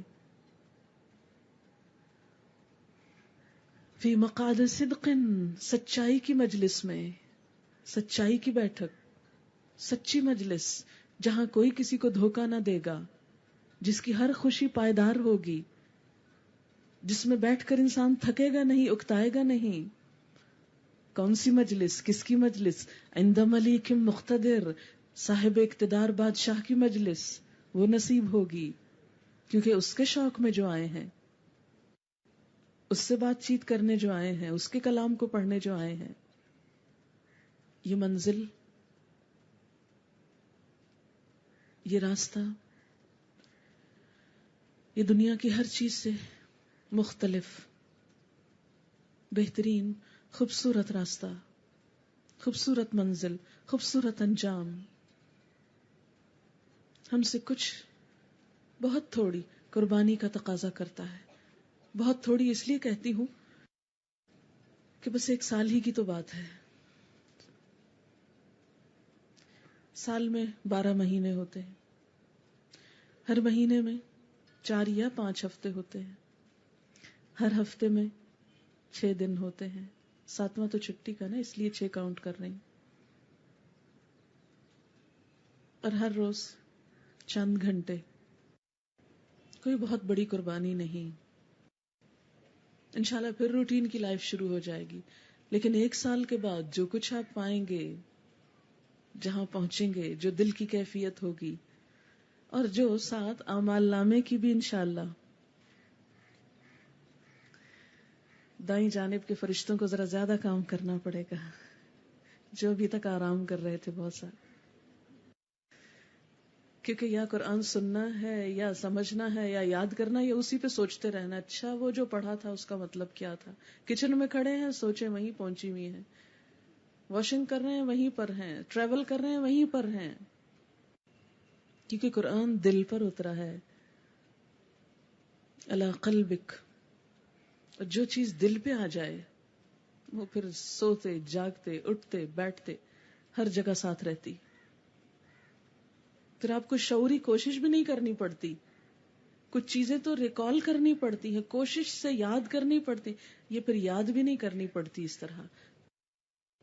فی مقعد صدق، سچائی کی مجلس میں، سچائی کی بیٹھک، سچی مجلس جہاں کوئی کسی کو دھوکہ نہ دے گا، جس کی ہر خوشی پائیدار ہوگی، جس میں بیٹھ کر انسان تھکے گا نہیں، اکتائے گا نہیں. کون سی مجلس؟ کس کی مجلس؟ عند ملیک مقتدر، صاحب اقتدار بادشاہ کی مجلس وہ نصیب ہوگی، کیونکہ اس کے شوق میں جو آئے ہیں، اس سے بات چیت کرنے جو آئے ہیں، اس کے کلام کو پڑھنے جو آئے ہیں. یہ منزل، یہ راستہ، یہ دنیا کی ہر چیز سے مختلف، بہترین، خوبصورت راستہ، خوبصورت منزل، خوبصورت انجام، ہم سے کچھ بہت تھوڑی قربانی کا تقاضا کرتا ہے. بہت تھوڑی اس لیے کہتی ہوں کہ بس 1 سال ہی کی تو بات ہے. سال میں 12 مہینے ہوتے ہیں، ہر مہینے میں 4 یا 5 ہفتے ہوتے ہیں، ہر ہفتے میں 6 دن ہوتے ہیں. 7واں تو چھٹی کا نا، اس لیے 6 کاؤنٹ کر رہی ہوں. اور ہر روز چند گھنٹے، کوئی بہت بڑی قربانی نہیں. انشاءاللہ پھر روٹین کی لائف شروع ہو جائے گی. لیکن 1 سال کے بعد جو کچھ آپ پائیں گے، جہاں پہنچیں گے، جو دل کی کیفیت ہوگی، اور جو ساتھ اعمال نامے کی بھی انشاءاللہ. دائیں جانب کے فرشتوں کو ذرا زیادہ کام کرنا پڑے گا، جو ابھی تک آرام کر رہے تھے بہت سارے. کیونکہ یا قرآن سننا ہے، یا سمجھنا ہے، یا یاد کرنا، یا اسی پہ سوچتے رہنا. اچھا وہ جو پڑھا تھا اس کا مطلب کیا تھا. کچن میں کھڑے ہیں، سوچیں وہیں پہنچی ہوئی ہیں. واشنگ کر رہے ہیں، وہیں پر ہیں. ٹریول کر رہے ہیں، وہیں پر ہیں. کیونکہ قرآن دل پر اترا ہے. علی قلبک، اور جو چیز دل پہ آ جائے وہ پھر سوتے جاگتے اٹھتے بیٹھتے ہر جگہ ساتھ رہتی. پھر آپ کو شعوری کوشش بھی نہیں کرنی پڑتی. کچھ چیزیں تو ریکال کرنی پڑتی ہیں, کوشش سے یاد کرنی پڑتی, یہ پھر یاد بھی نہیں کرنی پڑتی اس طرح,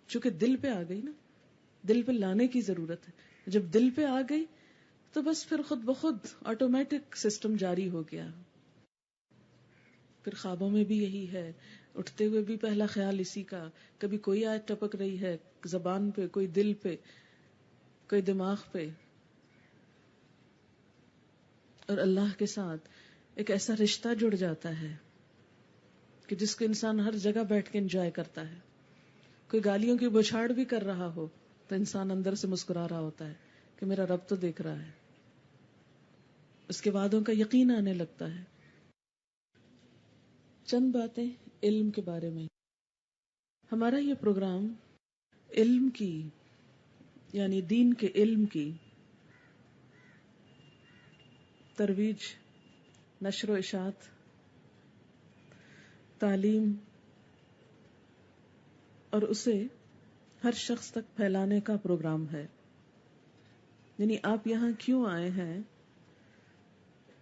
چونکہ دل پہ آ گئی نا, دل پہ لانے کی ضرورت ہے. جب دل پہ آ گئی تو بس پھر خود بخود آٹومیٹک سسٹم جاری ہو گیا. پھر خوابوں میں بھی یہی ہے, اٹھتے ہوئے بھی پہلا خیال اسی کا, کبھی کوئی آیت ٹپک رہی ہے زبان پہ, کوئی دل پہ, کوئی دماغ پہ. اور اللہ کے ساتھ ایک ایسا رشتہ جڑ جاتا ہے کہ جس کو انسان ہر جگہ بیٹھ کے انجوائے کرتا ہے. کوئی گالیوں کی بوچھاڑ بھی کر رہا ہو تو انسان اندر سے مسکرا رہا ہوتا ہے کہ میرا رب تو دیکھ رہا ہے. اس کے وعدوں کا یقین آنے لگتا ہے. چند باتیں علم کے بارے میں. ہمارا یہ پروگرام علم کی یعنی دین کے علم کی ترویج, نشر و اشاعت, تعلیم اور اسے ہر شخص تک پھیلانے کا پروگرام ہے. یعنی آپ یہاں کیوں آئے ہیں,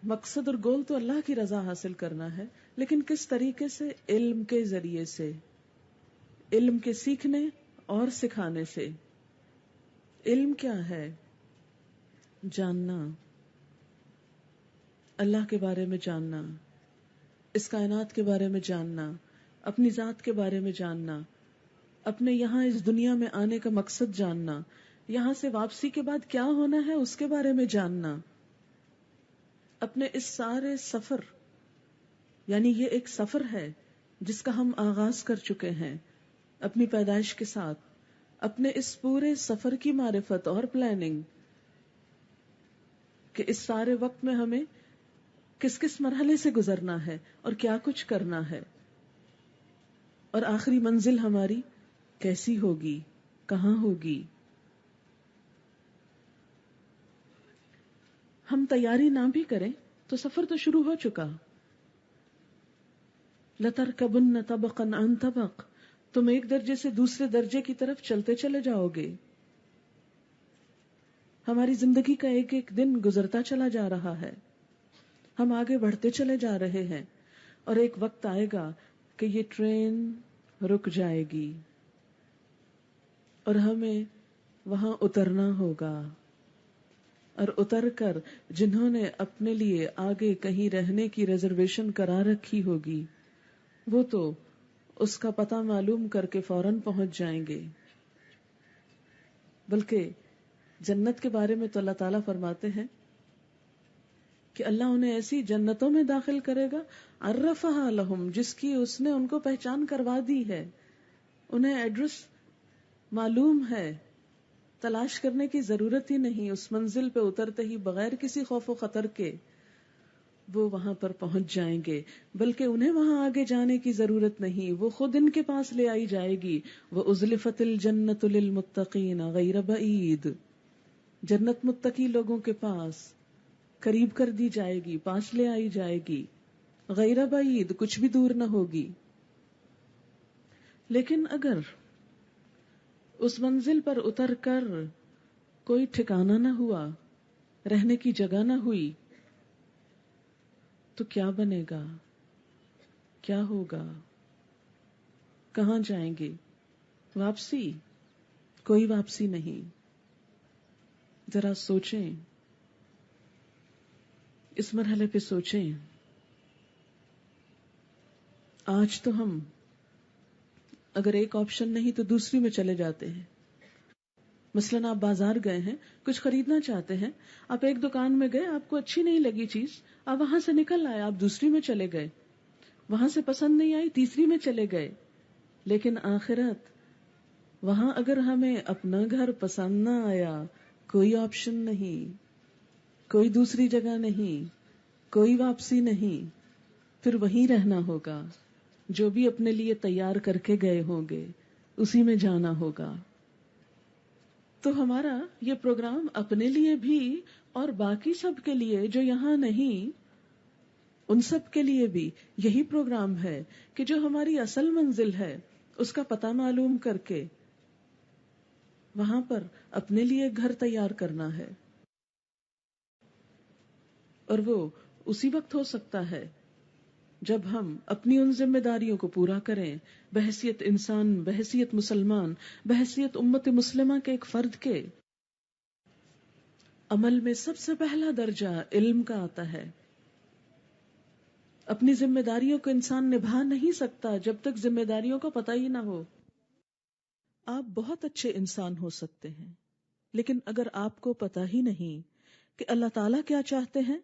مقصد اور گول تو اللہ کی رضا حاصل کرنا ہے, لیکن کس طریقے سے؟ علم کے ذریعے سے, علم کے سیکھنے اور سکھانے سے. علم کیا ہے؟ جاننا, اللہ کے بارے میں جاننا, اس کائنات کے بارے میں جاننا, اپنی ذات کے بارے میں جاننا, اپنے یہاں اس دنیا میں آنے کا مقصد جاننا, یہاں سے واپسی کے بعد کیا ہونا ہے اس کے بارے میں جاننا. اپنے اس سارے سفر, یعنی یہ ایک سفر ہے جس کا ہم آغاز کر چکے ہیں اپنی پیدائش کے ساتھ. اپنے اس پورے سفر کی معرفت اور پلاننگ کہ اس سارے وقت میں ہمیں کس کس مرحلے سے گزرنا ہے اور کیا کچھ کرنا ہے, اور آخری منزل ہماری کیسی ہوگی, کہاں ہوگی. ہم تیاری نہ بھی کریں تو سفر تو شروع ہو چکا. لَتَرْكَبُنَّ طَبَقًا عَنْ طَبَقٍ, تم ایک درجے سے دوسرے درجے کی طرف چلتے چلے جاؤ گے. ہماری زندگی کا ایک ایک دن گزرتا چلا جا رہا ہے, ہم آگے بڑھتے چلے جا رہے ہیں, اور ایک وقت آئے گا کہ یہ ٹرین رک جائے گی اور ہمیں وہاں اترنا ہوگا. اور اتر کر جنہوں نے اپنے لیے آگے کہیں رہنے کی ریزرویشن کرا رکھی ہوگی وہ تو اس کا پتہ معلوم کر کے فوراً پہنچ جائیں گے. بلکہ جنت کے بارے میں تو اللہ تعالیٰ فرماتے ہیں کہ اللہ انہیں ایسی جنتوں میں داخل کرے گا عرفہا لہم, جس کی اس نے ان کو پہچان کروا دی ہے, انہیں ایڈریس معلوم ہے, تلاش کرنے کی ضرورت ہی نہیں. اس منزل پہ اترتے ہی بغیر کسی خوف و خطر کے وہ وہاں پر پہنچ جائیں گے, بلکہ انہیں وہاں آگے جانے کی ضرورت نہیں, وہ خود ان کے پاس لے آئی جائے گی. وَأُزْلِفَتِ الْجَنَّةُ لِلْمُتَّقِينَ غَيْرَ بَعِيدٍ, جنت متقی لوگوں کے پاس قریب کر دی جائے گی, پاس لے آئی جائے گی, غیر بعید, کچھ بھی دور نہ ہوگی. لیکن اگر اس منزل پر اتر کر کوئی ٹھکانہ نہ ہوا, رہنے کی جگہ نہ ہوئی, تو کیا بنے گا, کیا ہوگا, کہاں جائیں گے؟ واپسی؟ کوئی واپسی نہیں. ذرا سوچیں, اس مرحلے پہ سوچیں. آج تو ہم اگر ایک آپشن نہیں تو دوسری میں چلے جاتے ہیں. مثلاً آپ بازار گئے ہیں, کچھ خریدنا چاہتے ہیں, آپ ایک دکان میں گئے, آپ کو اچھی نہیں لگی چیز, آپ وہاں سے نکل آئے, آپ دوسری میں چلے گئے, وہاں سے پسند نہیں آئی, تیسری میں چلے گئے. لیکن آخرت, وہاں اگر ہمیں اپنا گھر پسند نہ آیا, کوئی آپشن نہیں, کوئی دوسری جگہ نہیں, کوئی واپسی نہیں, پھر وہیں رہنا ہوگا. جو بھی اپنے لیے تیار کر کے گئے ہوں گے اسی میں جانا ہوگا. تو ہمارا یہ پروگرام اپنے لیے بھی اور باقی سب کے لیے جو یہاں نہیں, ان سب کے لیے بھی یہی پروگرام ہے کہ جو ہماری اصل منزل ہے اس کا پتہ معلوم کر کے وہاں پر اپنے لیے گھر تیار کرنا ہے، اور وہ اسی وقت ہو سکتا ہے جب ہم اپنی ان ذمہ داریوں کو پورا کریں، بحیثیت انسان، بحیثیت مسلمان، بحیثیت امت مسلمہ کے ایک فرد کے۔ عمل میں سب سے پہلا درجہ علم کا آتا ہے۔ اپنی ذمہ داریوں کو انسان نبھا نہیں سکتا جب تک ذمہ داریوں کا پتہ ہی نہ ہو۔ آپ بہت اچھے انسان ہو سکتے ہیں، لیکن اگر آپ کو پتہ ہی نہیں کہ اللہ تعالیٰ کیا چاہتے ہیں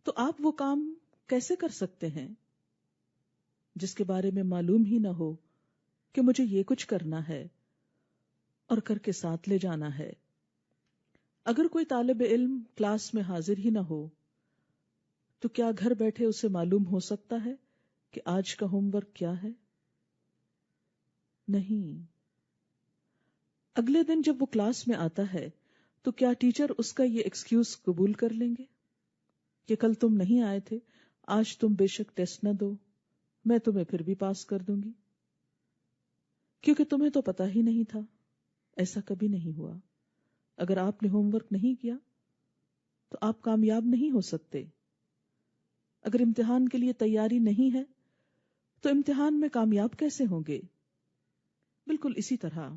تو آپ وہ کام کیسے کر سکتے ہیں جس کے بارے میں معلوم ہی نہ ہو کہ مجھے یہ کچھ کرنا ہے اور کر کے ساتھ لے جانا ہے۔ اگر کوئی طالب علم کلاس میں حاضر ہی نہ ہو تو کیا گھر بیٹھے اسے معلوم ہو سکتا ہے کہ آج کا ہوم ورک کیا ہے؟ نہیں۔ اگلے دن جب وہ کلاس میں آتا ہے تو کیا ٹیچر اس کا یہ ایکسکیوز قبول کر لیں گے کہ کل تم نہیں آئے تھے، آج تم بے شک ٹیسٹ نہ دو، میں تمہیں پھر بھی پاس کر دوں گی، کیونکہ تمہیں تو پتہ ہی نہیں تھا؟ ایسا کبھی نہیں ہوا۔ اگر آپ نے ہوم ورک نہیں کیا تو آپ کامیاب نہیں ہو سکتے۔ اگر امتحان کے لیے تیاری نہیں ہے تو امتحان میں کامیاب کیسے ہوں گے؟ بالکل اسی طرح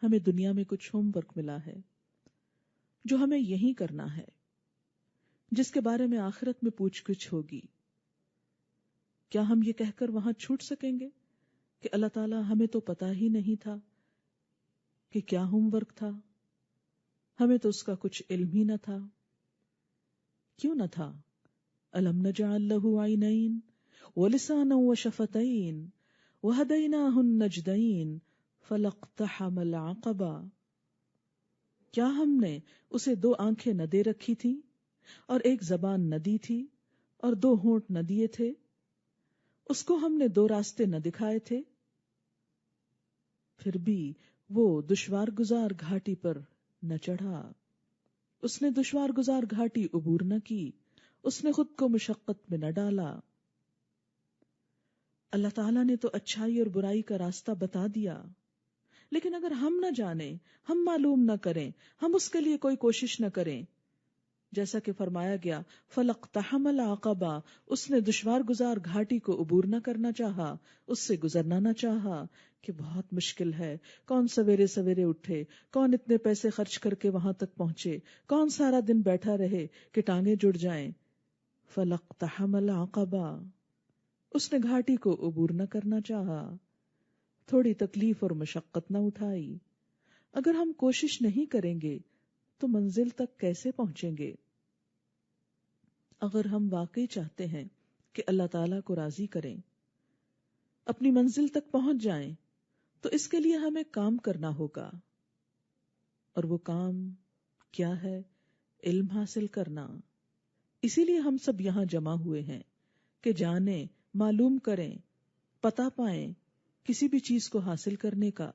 ہمیں دنیا میں کچھ ہوم ورک ملا ہے جو ہمیں یہی کرنا ہے، جس کے بارے میں آخرت میں پوچھ گچھ ہوگی۔ کیا ہم یہ کہہ کر وہاں چھوٹ سکیں گے کہ اللہ تعالیٰ ہمیں تو پتا ہی نہیں تھا کہ کیا ہوم ورک تھا، ہمیں تو اس کا کچھ علم ہی نہ تھا؟ کیوں نہ تھا؟ أَلَمْ نَجْعَلْ لَهُ عَيْنَيْنِ وَلِسَانًا وَشَفَتَيْنِ وَهَدَيْنَاهُ النَّجْدَيْنِ فَلَاقْتَحَمَ الْعَقَبَةَ۔ کیا ہم نے اسے دو آنکھیں نہ دے رکھی تھی اور ایک زبان نہ دی تھی اور دو ہونٹ نہ دیے تھے؟ اس کو ہم نے دو راستے نہ دکھائے تھے؟ پھر بھی وہ دشوار گزار گھاٹی پر نہ چڑھا، اس نے دشوار گزار گھاٹی عبور نہ کی، اس نے خود کو مشقت میں نہ ڈالا۔ اللہ تعالیٰ نے تو اچھائی اور برائی کا راستہ بتا دیا، لیکن اگر ہم نہ جانیں، ہم معلوم نہ کریں، ہم اس کے لیے کوئی کوشش نہ کریں، جیسا کہ فرمایا گیا فَلَاقْتَحَمَ الْعَقَبَةَ، اس نے دشوار گزار گھاٹی کو عبور نہ کرنا چاہا، اس سے گزرنا نہ چاہا کہ بہت مشکل ہے، کون سویرے سویرے اٹھے، کون اتنے پیسے خرچ کر کے وہاں تک پہنچے، کون سارا دن بیٹھا رہے کہ ٹانگیں جڑ جائیں۔ فَلَاقْتَحَمَ الْعَقَبَةَ، اس نے گھاٹی کو عبور نہ کرنا چاہا، تھوڑی تکلیف اور مشقت نہ اٹھائی۔ اگر ہم کوشش نہیں کریں گے تو منزل تک کیسے پہنچیں گے؟ اگر ہم واقعی چاہتے ہیں کہ اللہ تعالیٰ کو راضی کریں، اپنی منزل تک پہنچ جائیں، تو اس کے لیے ہمیں کام کرنا ہوگا، اور وہ کام کیا ہے؟ علم حاصل کرنا۔ اسی لیے ہم سب یہاں جمع ہوئے ہیں کہ جانیں، معلوم کریں، پتہ پائیں کسی بھی چیز کو حاصل کرنے کا،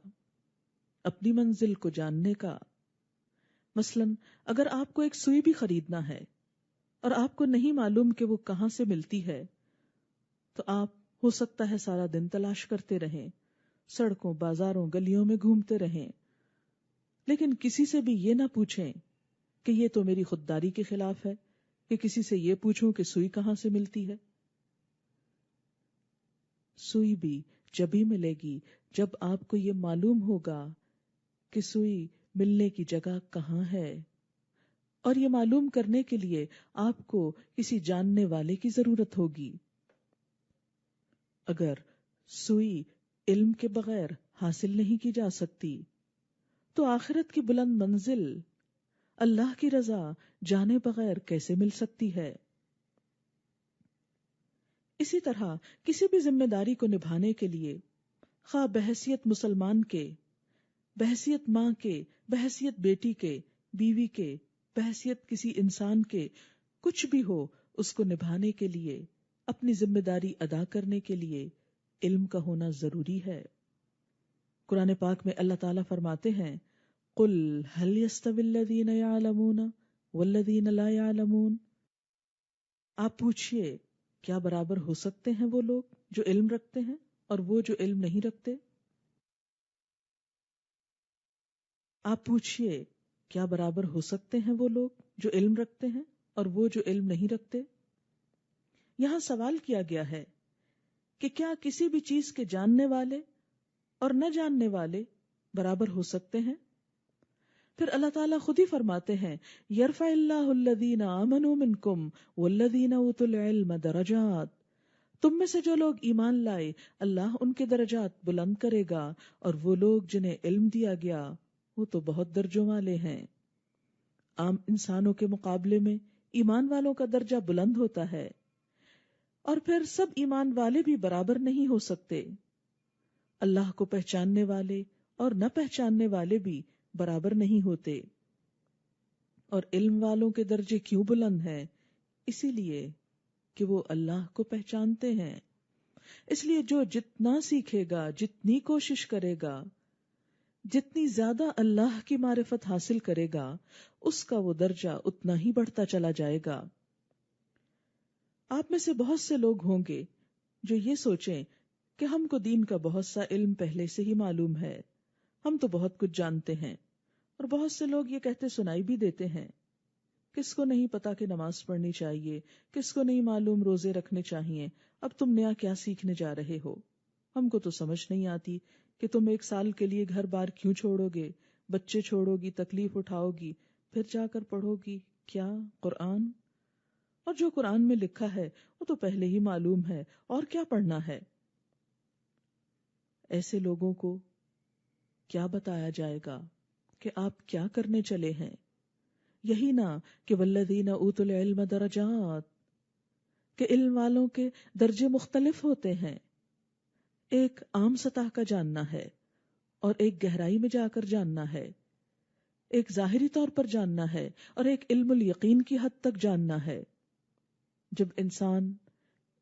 اپنی منزل کو جاننے کا۔ مثلا اگر آپ کو ایک سوئی بھی خریدنا ہے اور آپ کو نہیں معلوم کہ وہ کہاں سے ملتی ہے، تو آپ ہو سکتا ہے سارا دن تلاش کرتے رہیں، سڑکوں، بازاروں، گلیوں میں گھومتے رہیں، لیکن کسی سے بھی یہ نہ پوچھیں کہ یہ تو میری خودداری کے خلاف ہے کہ کسی سے یہ پوچھوں کہ سوئی کہاں سے ملتی ہے۔ سوئی بھی جبھی ملے گی جب آپ کو یہ معلوم ہوگا کہ سوئی ملنے کی جگہ کہاں ہے، اور یہ معلوم کرنے کے لیے آپ کو کسی جاننے والے کی ضرورت ہوگی۔ اگر سوئی علم کے بغیر حاصل نہیں کی جا سکتی تو آخرت کی بلند منزل، اللہ کی رضا جانے بغیر کیسے مل سکتی ہے؟ اسی طرح کسی بھی ذمہ داری کو نبھانے کے لیے، خواہ بحیثیت مسلمان کے، بحیثیت ماں کے، بحیثیت بیٹی کے، بیوی کے، بحیثیت کسی انسان کے، کچھ بھی ہو، اس کو نبھانے کے لیے، اپنی ذمہ داری ادا کرنے کے لیے علم کا ہونا ضروری ہے۔ قرآن پاک میں اللہ تعالیٰ فرماتے ہیں قُلْ هَلْ يَسْتَوِي الَّذِينَ يَعْلَمُونَ وَالَّذِينَ لَا يَعْلَمُونَ، آپ پوچھئے کیا برابر ہو سکتے ہیں وہ لوگ جو علم رکھتے ہیں اور وہ جو علم نہیں رکھتے؟ آپ پوچھئے کیا برابر ہو سکتے ہیں وہ لوگ جو علم رکھتے ہیں اور وہ جو علم نہیں رکھتے؟ یہاں سوال کیا گیا ہے کہ کیا کسی بھی چیز کے جاننے والے اور نہ جاننے والے برابر ہو سکتے ہیں؟ پھر اللہ تعالیٰ خود ہی فرماتے ہیں یرفع اللہ الذین آمنوا منکم والذین اوتوا العلم درجات، تم میں سے جو لوگ ایمان لائے اللہ ان کے درجات بلند کرے گا، اور وہ لوگ جنہیں علم دیا گیا وہ تو بہت درجوں والے ہیں۔ عام انسانوں کے مقابلے میں ایمان والوں کا درجہ بلند ہوتا ہے، اور پھر سب ایمان والے بھی برابر نہیں ہو سکتے، اللہ کو پہچاننے والے اور نہ پہچاننے والے بھی برابر نہیں ہوتے۔ اور علم والوں کے درجے کیوں بلند ہیں؟ اسی لیے کہ وہ اللہ کو پہچانتے ہیں۔ اس لیے جو جتنا سیکھے گا، جتنی کوشش کرے گا، جتنی زیادہ اللہ کی معرفت حاصل کرے گا، اس کا وہ درجہ اتنا ہی بڑھتا چلا جائے گا۔ آپ میں سے بہت سے لوگ ہوں گے جو یہ سوچیں کہ ہم کو دین کا بہت سا علم پہلے سے ہی معلوم ہے، ہم تو بہت کچھ جانتے ہیں، اور بہت سے لوگ یہ کہتے سنائی بھی دیتے ہیں، کس کو نہیں پتا کہ نماز پڑھنی چاہیے، کس کو نہیں معلوم روزے رکھنے چاہیے، اب تم نیا کیا سیکھنے جا رہے ہو، ہم کو تو سمجھ نہیں آتی کہ تم 1 سال کے لیے گھر بار کیوں چھوڑو گے، بچے چھوڑو گی، تکلیف اٹھاؤ گی، پھر جا کر پڑھو گی کیا قرآن، اور جو قرآن میں لکھا ہے وہ تو پہلے ہی معلوم ہے، اور کیا پڑھنا ہے۔ ایسے لوگوں کو کیا بتایا جائے گا کہ آپ کیا کرنے چلے ہیں؟ یہی نہ کہ والذین اوتوا العلم درجات، کہ علم والوں کے درجے مختلف ہوتے ہیں، ایک عام سطح کا جاننا ہے اور ایک گہرائی میں جا کر جاننا ہے، ایک ظاہری طور پر جاننا ہے اور ایک علم الیقین کی حد تک جاننا ہے۔ جب انسان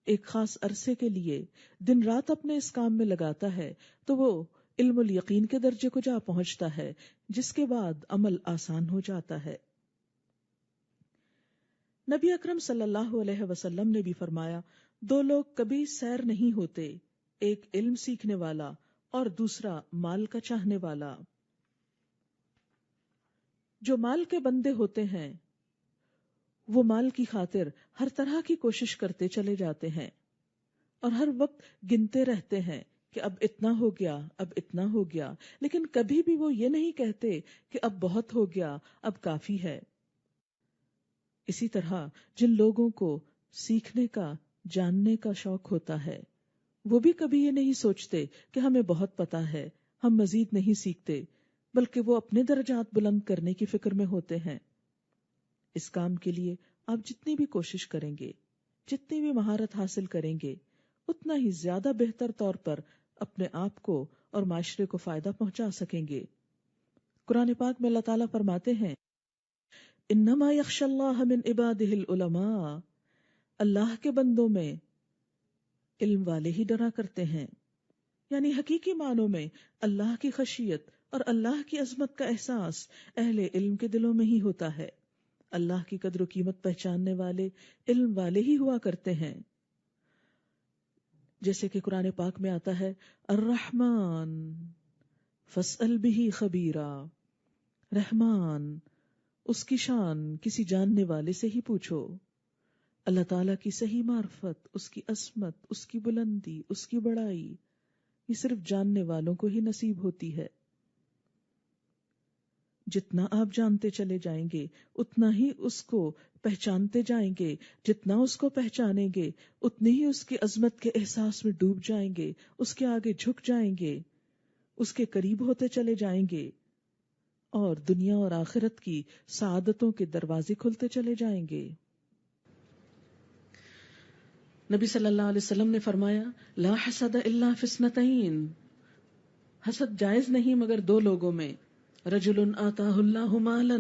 ایک خاص عرصے کے لیے دن رات اپنے اس کام میں لگاتا ہے تو وہ علم الیقین کے درجے کو جا پہنچتا ہے، جس کے بعد عمل آسان ہو جاتا ہے۔ نبی اکرم صلی اللہ علیہ وسلم نے بھی فرمایا 2 لوگ کبھی سیر نہیں ہوتے، ایک علم سیکھنے والا اور دوسرا مال کا چاہنے والا۔ جو مال کے بندے ہوتے ہیں وہ مال کی خاطر ہر طرح کی کوشش کرتے چلے جاتے ہیں اور ہر وقت گنتے رہتے ہیں کہ اب اتنا ہو گیا، اب اتنا ہو گیا، لیکن کبھی بھی وہ یہ نہیں کہتے کہ اب بہت ہو گیا، اب کافی ہے۔ اسی طرح جن لوگوں کو سیکھنے کا، جاننے کا شوق ہوتا ہے، وہ بھی کبھی یہ نہیں سوچتے کہ ہمیں بہت پتا ہے، ہم مزید نہیں سیکھتے، بلکہ وہ اپنے درجات بلند کرنے کی فکر میں ہوتے ہیں۔ اس کام کے لیے آپ جتنی بھی کوشش کریں گے، جتنی بھی مہارت حاصل کریں گے، اتنا ہی زیادہ بہتر طور پر اپنے آپ کو اور معاشرے کو فائدہ پہنچا سکیں گے۔ قرآن پاک میں اللہ تعالیٰ فرماتے ہیں انما یخشی اللہ من عبادہ العلماء، اللہ کے بندوں میں علم والے ہی ڈرا کرتے ہیں، یعنی حقیقی معنوں میں اللہ کی خشیت اور اللہ کی عظمت کا احساس اہل علم کے دلوں میں ہی ہوتا ہے۔ اللہ کی قدر و قیمت پہچاننے والے علم والے ہی ہوا کرتے ہیں۔ جیسے کہ قرآن پاک میں آتا ہے الرحمن فاسأل بہ خبیرا، رحمان، اس کی شان کسی جاننے والے سے ہی پوچھو۔ اللہ تعالیٰ کی صحیح معرفت، اس کی عظمت، اس کی بلندی، اس کی بڑائی، یہ صرف جاننے والوں کو ہی نصیب ہوتی ہے۔ جتنا آپ جانتے چلے جائیں گے اتنا ہی اس کو پہچانتے جائیں گے، جتنا اس کو پہچانیں گے اتنی ہی اس کی عظمت کے احساس میں ڈوب جائیں گے، اس کے آگے جھک جائیں گے، اس کے قریب ہوتے چلے جائیں گے، اور دنیا اور آخرت کی سعادتوں کے دروازے کھلتے چلے جائیں گے۔ نبی صلی اللہ علیہ وسلم نے فرمایا لا حسد الا فی اثنتین، حسد جائز نہیں مگر 2 لوگوں میں، رجل آتاہ اللہ مالا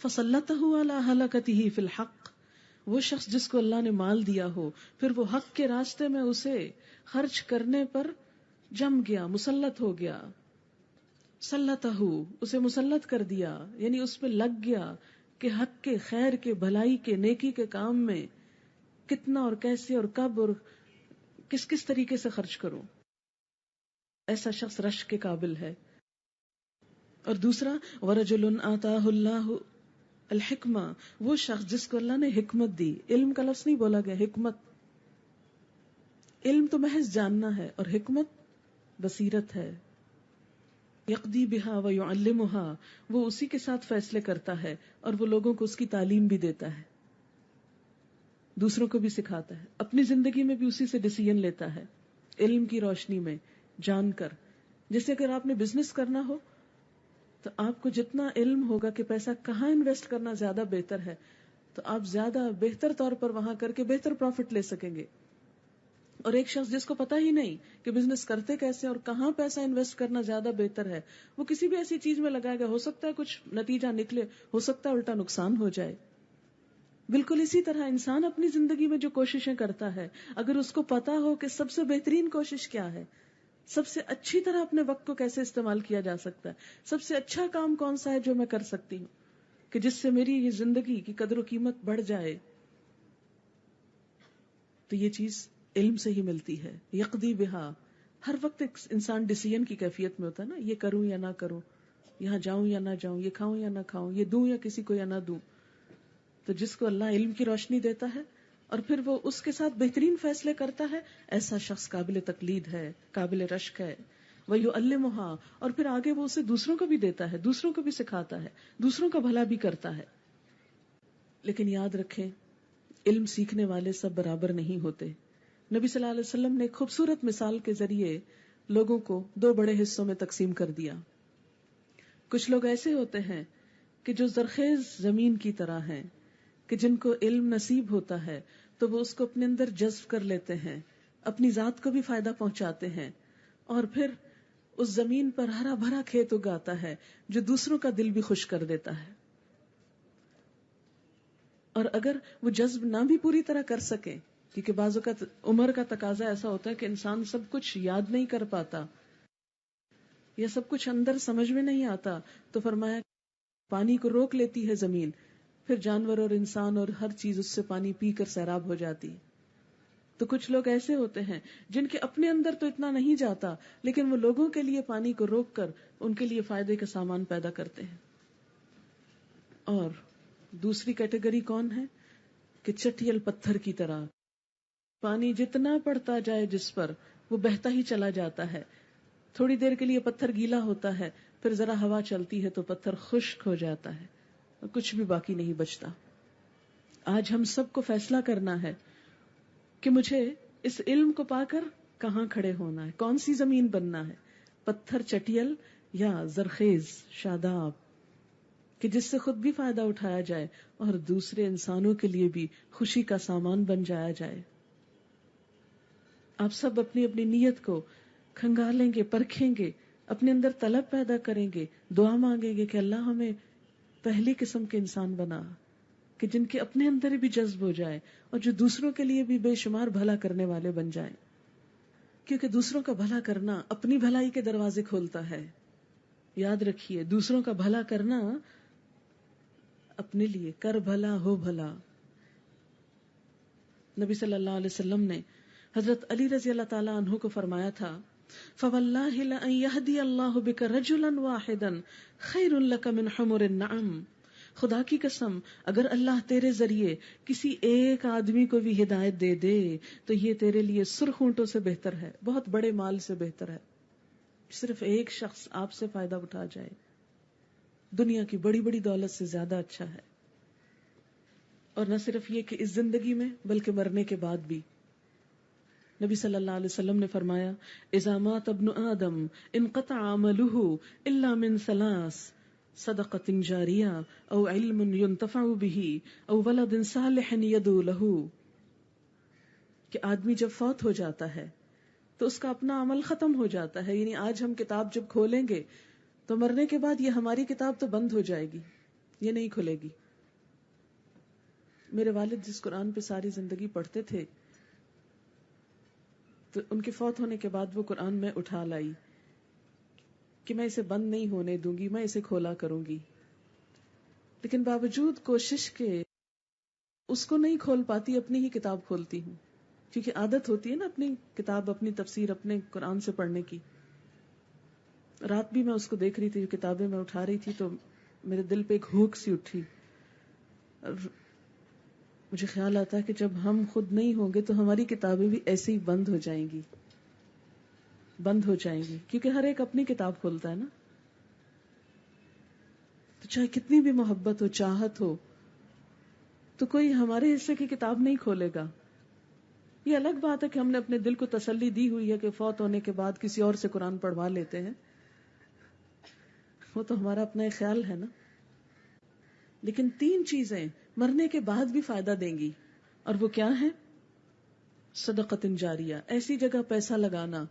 فسلطہ علی ہلاکتہ فی الحق، وہ شخص جس کو اللہ نے مال دیا ہو پھر وہ حق کے راستے میں اسے خرچ کرنے پر جم گیا، مسلط ہو گیا، سلطہ، اسے مسلط کر دیا، یعنی اس پہ لگ گیا کہ حق کے، خیر کے، بھلائی کے، نیکی کے کام میں کتنا اور کیسے اور کب اور کس طریقے سے خرچ کروں۔ ایسا شخص رشک کے قابل ہے. اور دوسرا ورجل آتاہ اللہ الحکمہ، وہ شخص جس کو اللہ نے حکمت دی. علم کا لفظ نہیں بولا گیا، حکمت. علم تو محض جاننا ہے اور حکمت بصیرت ہے. یقضی بہا ویعلمہا، وہ اسی کے ساتھ فیصلے کرتا ہے اور وہ لوگوں کو اس کی تعلیم بھی دیتا ہے، دوسروں کو بھی سکھاتا ہے، اپنی زندگی میں بھی اسی سے ڈیسیژن لیتا ہے علم کی روشنی میں جان کر. جیسے اگر آپ نے بزنس کرنا ہو تو آپ کو جتنا علم ہوگا کہ پیسہ کہاں انویسٹ کرنا زیادہ بہتر ہے، تو آپ زیادہ بہتر طور پر وہاں کر کے بہتر پروفٹ لے سکیں گے. اور ایک شخص جس کو پتا ہی نہیں کہ بزنس کرتے کیسے اور کہاں پیسہ انویسٹ کرنا زیادہ بہتر ہے، وہ کسی بھی ایسی چیز میں لگائے گا، ہو سکتا ہے کچھ نتیجہ نکلے، ہو سکتا ہے الٹا نقصان ہو جائے. بالکل اسی طرح انسان اپنی زندگی میں جو کوششیں کرتا ہے، اگر اس کو پتا ہو کہ سب سے بہترین کوشش کیا ہے، سب سے اچھی طرح اپنے وقت کو کیسے استعمال کیا جا سکتا ہے، سب سے اچھا کام کون سا ہے جو میں کر سکتی ہوں کہ جس سے میری یہ زندگی کی قدر و قیمت بڑھ جائے، تو یہ چیز علم سے ہی ملتی ہے. یقضی بہا، ہر وقت ایک انسان ڈیسیژن کی کیفیت میں ہوتا ہے نا، یہ کروں یا نہ کروں، یہاں جاؤں یا نہ جاؤں، یہ کھاؤں یا نہ کھاؤں، یہ دوں یا کسی کو یا نہ دوں. تو جس کو اللہ علم کی روشنی دیتا ہے اور پھر وہ اس کے ساتھ بہترین فیصلے کرتا ہے، ایسا شخص قابل تقلید ہے، قابل رشک ہے. وَيُعَلِّمُهَا، اور پھر آگے وہ اسے دوسروں کو بھی دیتا ہے، دوسروں کو بھی سکھاتا ہے، دوسروں کا بھلا بھی کرتا ہے. لیکن یاد رکھیں، علم سیکھنے والے سب برابر نہیں ہوتے. نبی صلی اللہ علیہ وسلم نے ایک خوبصورت مثال کے ذریعے لوگوں کو دو بڑے حصوں میں تقسیم کر دیا. کچھ لوگ ایسے ہوتے ہیں کہ جو زرخیز زمین کی طرح ہیں، کہ جن کو علم نصیب ہوتا ہے تو وہ اس کو اپنے اندر جذب کر لیتے ہیں، اپنی ذات کو بھی فائدہ پہنچاتے ہیں، اور پھر اس زمین پر ہرا بھرا کھیت اگاتا ہے جو دوسروں کا دل بھی خوش کر دیتا ہے. اور اگر وہ جذب نہ بھی پوری طرح کر سکے، کیونکہ بعض اوقات عمر کا تقاضا ایسا ہوتا ہے کہ انسان سب کچھ یاد نہیں کر پاتا یا سب کچھ اندر سمجھ میں نہیں آتا، تو فرمایا پانی کو روک لیتی ہے زمین، پھر جانور اور انسان اور ہر چیز اس سے پانی پی کر سیراب ہو جاتی. تو کچھ لوگ ایسے ہوتے ہیں جن کے اپنے اندر تو اتنا نہیں جاتا، لیکن وہ لوگوں کے لیے پانی کو روک کر ان کے لیے فائدے کا سامان پیدا کرتے ہیں. اور دوسری کیٹیگری کون ہے کہ چٹیل پتھر کی طرح پانی جتنا پڑتا جائے جس پر وہ بہتا ہی چلا جاتا ہے. تھوڑی دیر کے لیے پتھر گیلا ہوتا ہے، پھر ذرا ہوا چلتی ہے تو پتھر خشک ہو جاتا ہے اور کچھ بھی باقی نہیں بچتا. آج ہم سب کو فیصلہ کرنا ہے کہ مجھے اس علم کو پا کر کہاں کھڑے ہونا ہے، کون سی زمین بننا ہے، پتھر چٹیل یا زرخیز شاداب، کہ جس سے خود بھی فائدہ اٹھایا جائے اور دوسرے انسانوں کے لیے بھی خوشی کا سامان بن جایا جائے. آپ سب اپنی اپنی نیت کو کھنگالیں گے، پرکھیں گے، اپنے اندر طلب پیدا کریں گے، دعا مانگیں گے کہ اللہ ہمیں پہلی قسم کے انسان بنا، کہ جن کے اپنے اندر بھی جذب ہو جائے اور جو دوسروں کے لیے بھی بے شمار بھلا کرنے والے بن جائیں. کیونکہ دوسروں کا بھلا کرنا اپنی بھلائی کے دروازے کھولتا ہے. یاد رکھیے، دوسروں کا بھلا کرنا اپنے لیے، کر بھلا ہو بھلا. نبی صلی اللہ علیہ وسلم نے حضرت علی رضی اللہ تعالیٰ عنہ کو فرمایا تھا، فَوَاللَّهِ لَأَن يَهْدِيَ اللَّهُ بِكَ رَجُلًا وَاحِدًا خَيْرٌ لَكَ مِنْ حُمُرِ النَّعَمِ. خدا کی قسم، اگر اللہ تیرے ذریعے کسی ایک آدمی کو بھی ہدایت دے دے تو یہ تیرے لیے سرخ اونٹوں سے بہتر ہے، بہت بڑے مال سے بہتر ہے. صرف ایک شخص آپ سے فائدہ اٹھا جائے دنیا کی بڑی بڑی دولت سے زیادہ اچھا ہے. اور نہ صرف یہ کہ اس زندگی میں بلکہ مرنے کے بعد بھی. نبی صلی اللہ علیہ وسلم نے فرمایا، اذا مات ابن آدم انقطع عمله الا من ثلاث، صدقة جاریہ او علم ينتفع به او ولد صالح يدعو له. کہ آدمی جب فوت ہو جاتا ہے تو اس کا اپنا عمل ختم ہو جاتا ہے. یعنی آج ہم کتاب جب کھولیں گے تو مرنے کے بعد یہ ہماری کتاب تو بند ہو جائے گی، یہ نہیں کھلے گی. میرے والد جس قرآن پہ ساری زندگی پڑھتے تھے تو ان کے فوت ہونے کے بعد وہ قرآن میں اٹھا لائی کہ میں اسے بند نہیں ہونے دوں گی، میں اسے کھولا کروں گی. لیکن باوجود کوشش کے اس کو نہیں کھول پاتی، اپنی ہی کتاب کھولتی ہوں، کیونکہ عادت ہوتی ہے نا اپنی کتاب، اپنی تفسیر، اپنے قرآن سے پڑھنے کی. رات بھی میں اس کو دیکھ رہی تھی، کتابیں میں اٹھا رہی تھی تو میرے دل پہ ایک ہوک سی اٹھی، اور مجھے خیال آتا ہے کہ جب ہم خود نہیں ہوں گے تو ہماری کتابیں بھی ایسے ہی بند ہو جائیں گی، کیونکہ ہر ایک اپنی کتاب کھولتا ہے نا. تو چاہے کتنی بھی محبت ہو، چاہت ہو، تو کوئی ہمارے حصے کی کتاب نہیں کھولے گا. یہ الگ بات ہے کہ ہم نے اپنے دل کو تسلی دی ہوئی ہے کہ فوت ہونے کے بعد کسی اور سے قرآن پڑھوا لیتے ہیں، وہ تو ہمارا اپنا ایک خیال ہے نا. لیکن 3 چیزیں مرنے کے بعد بھی فائدہ دیں گی، اور وہ کیا ہے؟ صدقۃ جاریہ، ایسی جگہ پیسہ لگانا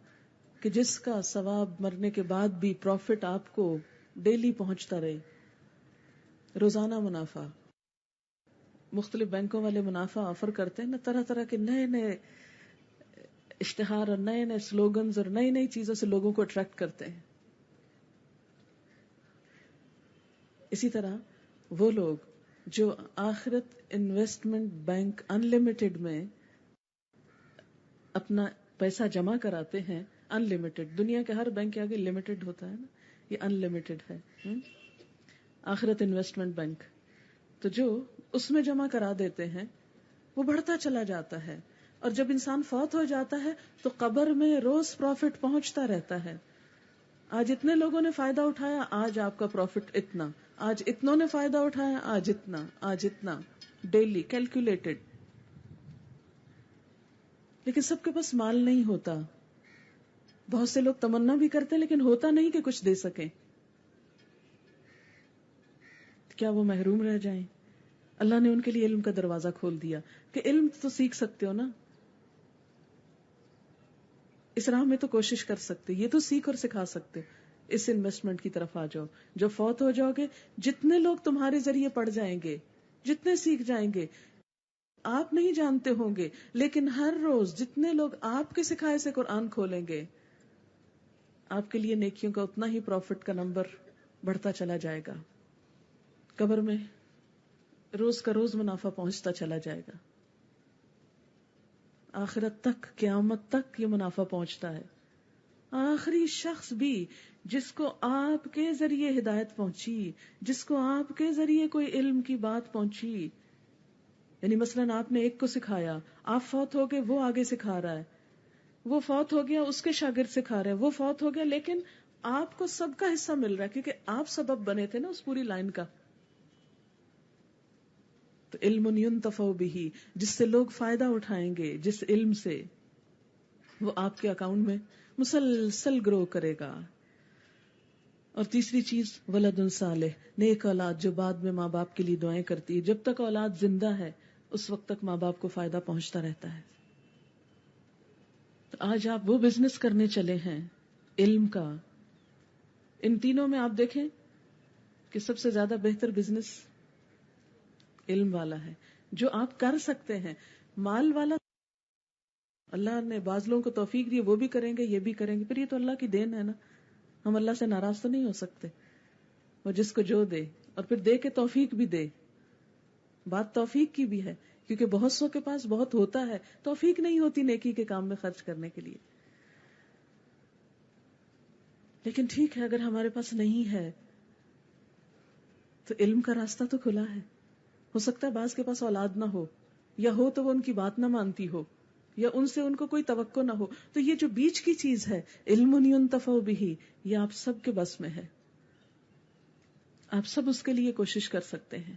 کہ جس کا ثواب مرنے کے بعد بھی پروفٹ آپ کو ڈیلی پہنچتا رہے. روزانہ منافع، مختلف بینکوں والے منافع آفر کرتے ہیں نا، طرح طرح کے نئے نئے اشتہار اور نئے نئے سلوگنز اور نئی نئی چیزوں سے لوگوں کو اٹریکٹ کرتے ہیں. اسی طرح وہ لوگ جو آخرت انویسٹمنٹ بینک ان لمیٹڈ میں اپنا پیسہ جمع کراتے ہیں، ان لمیٹڈ، دنیا کے ہر بینک کے آگے لمیٹڈ ہوتا ہے نا، یہ ان لمیٹڈ ہے آخرت انویسٹمنٹ بینک. تو جو اس میں جمع کرا دیتے ہیں وہ بڑھتا چلا جاتا ہے، اور جب انسان فوت ہو جاتا ہے تو قبر میں روز پروفٹ پہنچتا رہتا ہے. آج اتنے لوگوں نے فائدہ اٹھایا، آج آپ کا پروفٹ اتنا، آج اتنوں نے فائدہ اٹھایا، آج اتنا، آج اتنا، ڈیلی کیلکولیٹڈ. لیکن سب کے پاس مال نہیں ہوتا. بہت سے لوگ تمنا بھی کرتے لیکن ہوتا نہیں کہ کچھ دے سکیں. کیا وہ محروم رہ جائیں؟ اللہ نے ان کے لیے علم کا دروازہ کھول دیا کہ علم تو سیکھ سکتے ہو نا، اس راہ میں تو کوشش کر سکتے، یہ تو سیکھ اور سکھا سکتے. اس انویسٹمنٹ کی طرف آ جاؤ. جو فوت ہو جاؤ گے، جتنے لوگ تمہارے ذریعے پڑھ جائیں گے، جتنے سیکھ جائیں گے، آپ نہیں جانتے ہوں گے، لیکن ہر روز جتنے لوگ آپ کے سکھائے سے قرآن کھولیں گے، آپ کے لیے نیکیوں کا اتنا ہی پروفٹ کا نمبر بڑھتا چلا جائے گا. قبر میں روز کا روز منافع پہنچتا چلا جائے گا. آخرت تک، قیامت تک یہ منافع پہنچتا ہے. آخری شخص بھی جس کو آپ کے ذریعے ہدایت پہنچی، جس کو آپ کے ذریعے کوئی علم کی بات پہنچی، یعنی مثلاً آپ نے ایک کو سکھایا، آپ فوت ہو گئے، وہ آگے سکھا رہا ہے، وہ فوت ہو گیا، اس کے شاگرد سکھا رہے ہیں، وہ فوت ہو گیا، لیکن آپ کو سب کا حصہ مل رہا ہے کیونکہ آپ سبب بنے تھے نا اس پوری لائن کا. تو علم ينتفع به، جس سے لوگ فائدہ اٹھائیں گے، جس علم سے، وہ آپ کے اکاؤنٹ میں مسلسل گرو کرے گا. اور تیسری چیز ولد صالح، نیک اولاد جو بعد میں ماں باپ کے لیے دعائیں کرتی ہے. جب تک اولاد زندہ ہے اس وقت تک ماں باپ کو فائدہ پہنچتا رہتا ہے. تو آج آپ وہ بزنس کرنے چلے ہیں علم کا. ان تینوں میں آپ دیکھیں کہ سب سے زیادہ بہتر بزنس علم والا ہے، جو آپ کر سکتے ہیں. مال والا اللہ نے بعض لوگوں کو توفیق دی، وہ بھی کریں گے، یہ بھی کریں گے، پھر یہ تو اللہ کی دین ہے نا. ہم اللہ سے ناراض تو نہیں ہو سکتے. وہ جس کو جو دے اور پھر دے کے توفیق بھی دے. بات توفیق کی بھی ہے کیونکہ بہت سو کے پاس بہت ہوتا ہے، توفیق نہیں ہوتی نیکی کے کام میں خرچ کرنے کے لیے. لیکن ٹھیک ہے، اگر ہمارے پاس نہیں ہے تو علم کا راستہ تو کھلا ہے. ہو سکتا ہے بعض کے پاس اولاد نہ ہو، یا ہو تو وہ ان کی بات نہ مانتی ہو، یا ان سے ان کو کوئی توقع نہ ہو. تو یہ جو بیچ کی چیز ہے علم ينتفع به، یہ آپ سب کے بس میں ہے. آپ سب اس کے لیے کوشش کر سکتے ہیں،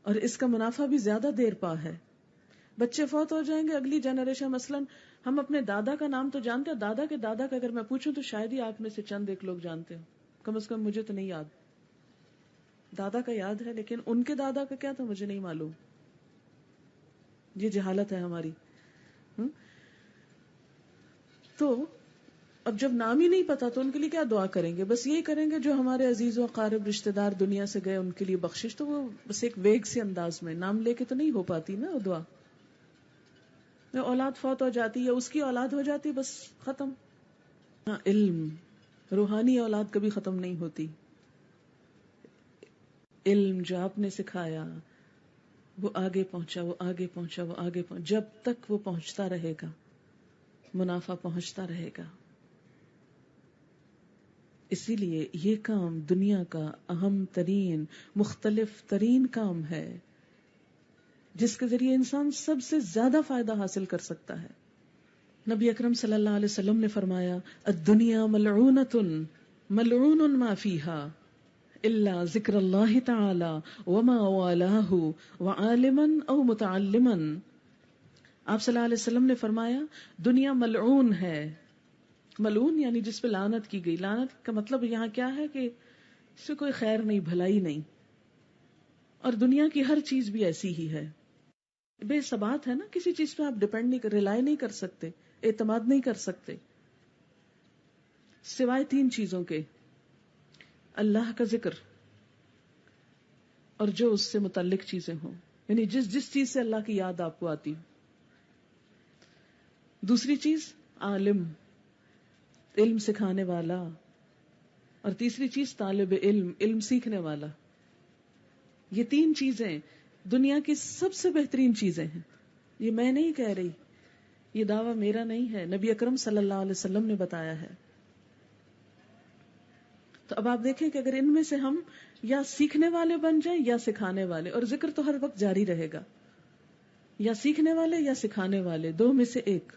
اور اس کا منافع بھی زیادہ دیر پا ہے. بچے فوت ہو جائیں گے، اگلی جنریشن، مثلاً ہم اپنے دادا کا نام تو جانتے ہیں، دادا کے دادا کا اگر میں پوچھوں تو شاید ہی آپ میں سے چند ایک لوگ جانتے ہوں، کم از کم مجھے تو نہیں یاد. دادا کا یاد ہے لیکن ان کے دادا کا کیا تھا مجھے نہیں معلوم. یہ جہالت ہے ہماری. تو اب جب نام ہی نہیں پتا تو ان کے لیے کیا دعا کریں گے؟ بس یہی کریں گے جو ہمارے عزیز و اقارب رشتہ دار دنیا سے گئے ان کے لیے بخشش. تو وہ بس ایک ویگ سے انداز میں نام لے کے تو نہیں ہو پاتی نا وہ دعا. اولاد فوت ہو جاتی ہے، اس کی اولاد ہو جاتی، بس ختم. ہاں، علم، روحانی اولاد کبھی ختم نہیں ہوتی. علم جو آپ نے سکھایا وہ آگے پہنچا، وہ آگے پہنچا، وہ آگے پہنچا، جب تک وہ پہنچتا رہے گا منافع پہنچتا رہے گا. اسی لیے یہ کام دنیا کا اہم ترین مختلف ترین کام ہے جس کے ذریعے انسان سب سے زیادہ فائدہ حاصل کر سکتا ہے. نبی اکرم صلی اللہ علیہ وسلم نے فرمایا الدنیا ملعونۃ ملعون ما فیها الا ذکر اللہ تعالی وما والاہ وعالما او متعلما. آپ صلی اللہ علیہ وسلم نے فرمایا دنیا ملعون ہے. ملعون یعنی جس پہ لعنت کی گئی. لعنت کا مطلب یہاں کیا ہے کہ اس سے کوئی خیر نہیں، بھلائی نہیں. اور دنیا کی ہر چیز بھی ایسی ہی ہے، بے ثبات ہے نا. کسی چیز پہ آپ ڈیپینڈ نہیں ریلائی نہیں کر سکتے، اعتماد نہیں کر سکتے سوائے 3 چیزوں کے: اللہ کا ذکر اور جو اس سے متعلق چیزیں ہوں، یعنی جس چیز سے اللہ کی یاد آپ کو آتی ہو. دوسری چیز عالم، علم سکھانے والا. اور تیسری چیز طالب علم، علم سیکھنے والا. یہ 3 چیزیں دنیا کی سب سے بہترین چیزیں ہیں. یہ میں نہیں کہہ رہی، یہ دعویٰ میرا نہیں ہے، نبی اکرم صلی اللہ علیہ وسلم نے بتایا ہے. تو اب آپ دیکھیں کہ اگر ان میں سے ہم یا سیکھنے والے بن جائیں یا سکھانے والے، اور ذکر تو ہر وقت جاری رہے گا، یا سیکھنے والے یا سکھانے والے، 2 میں سے ایک.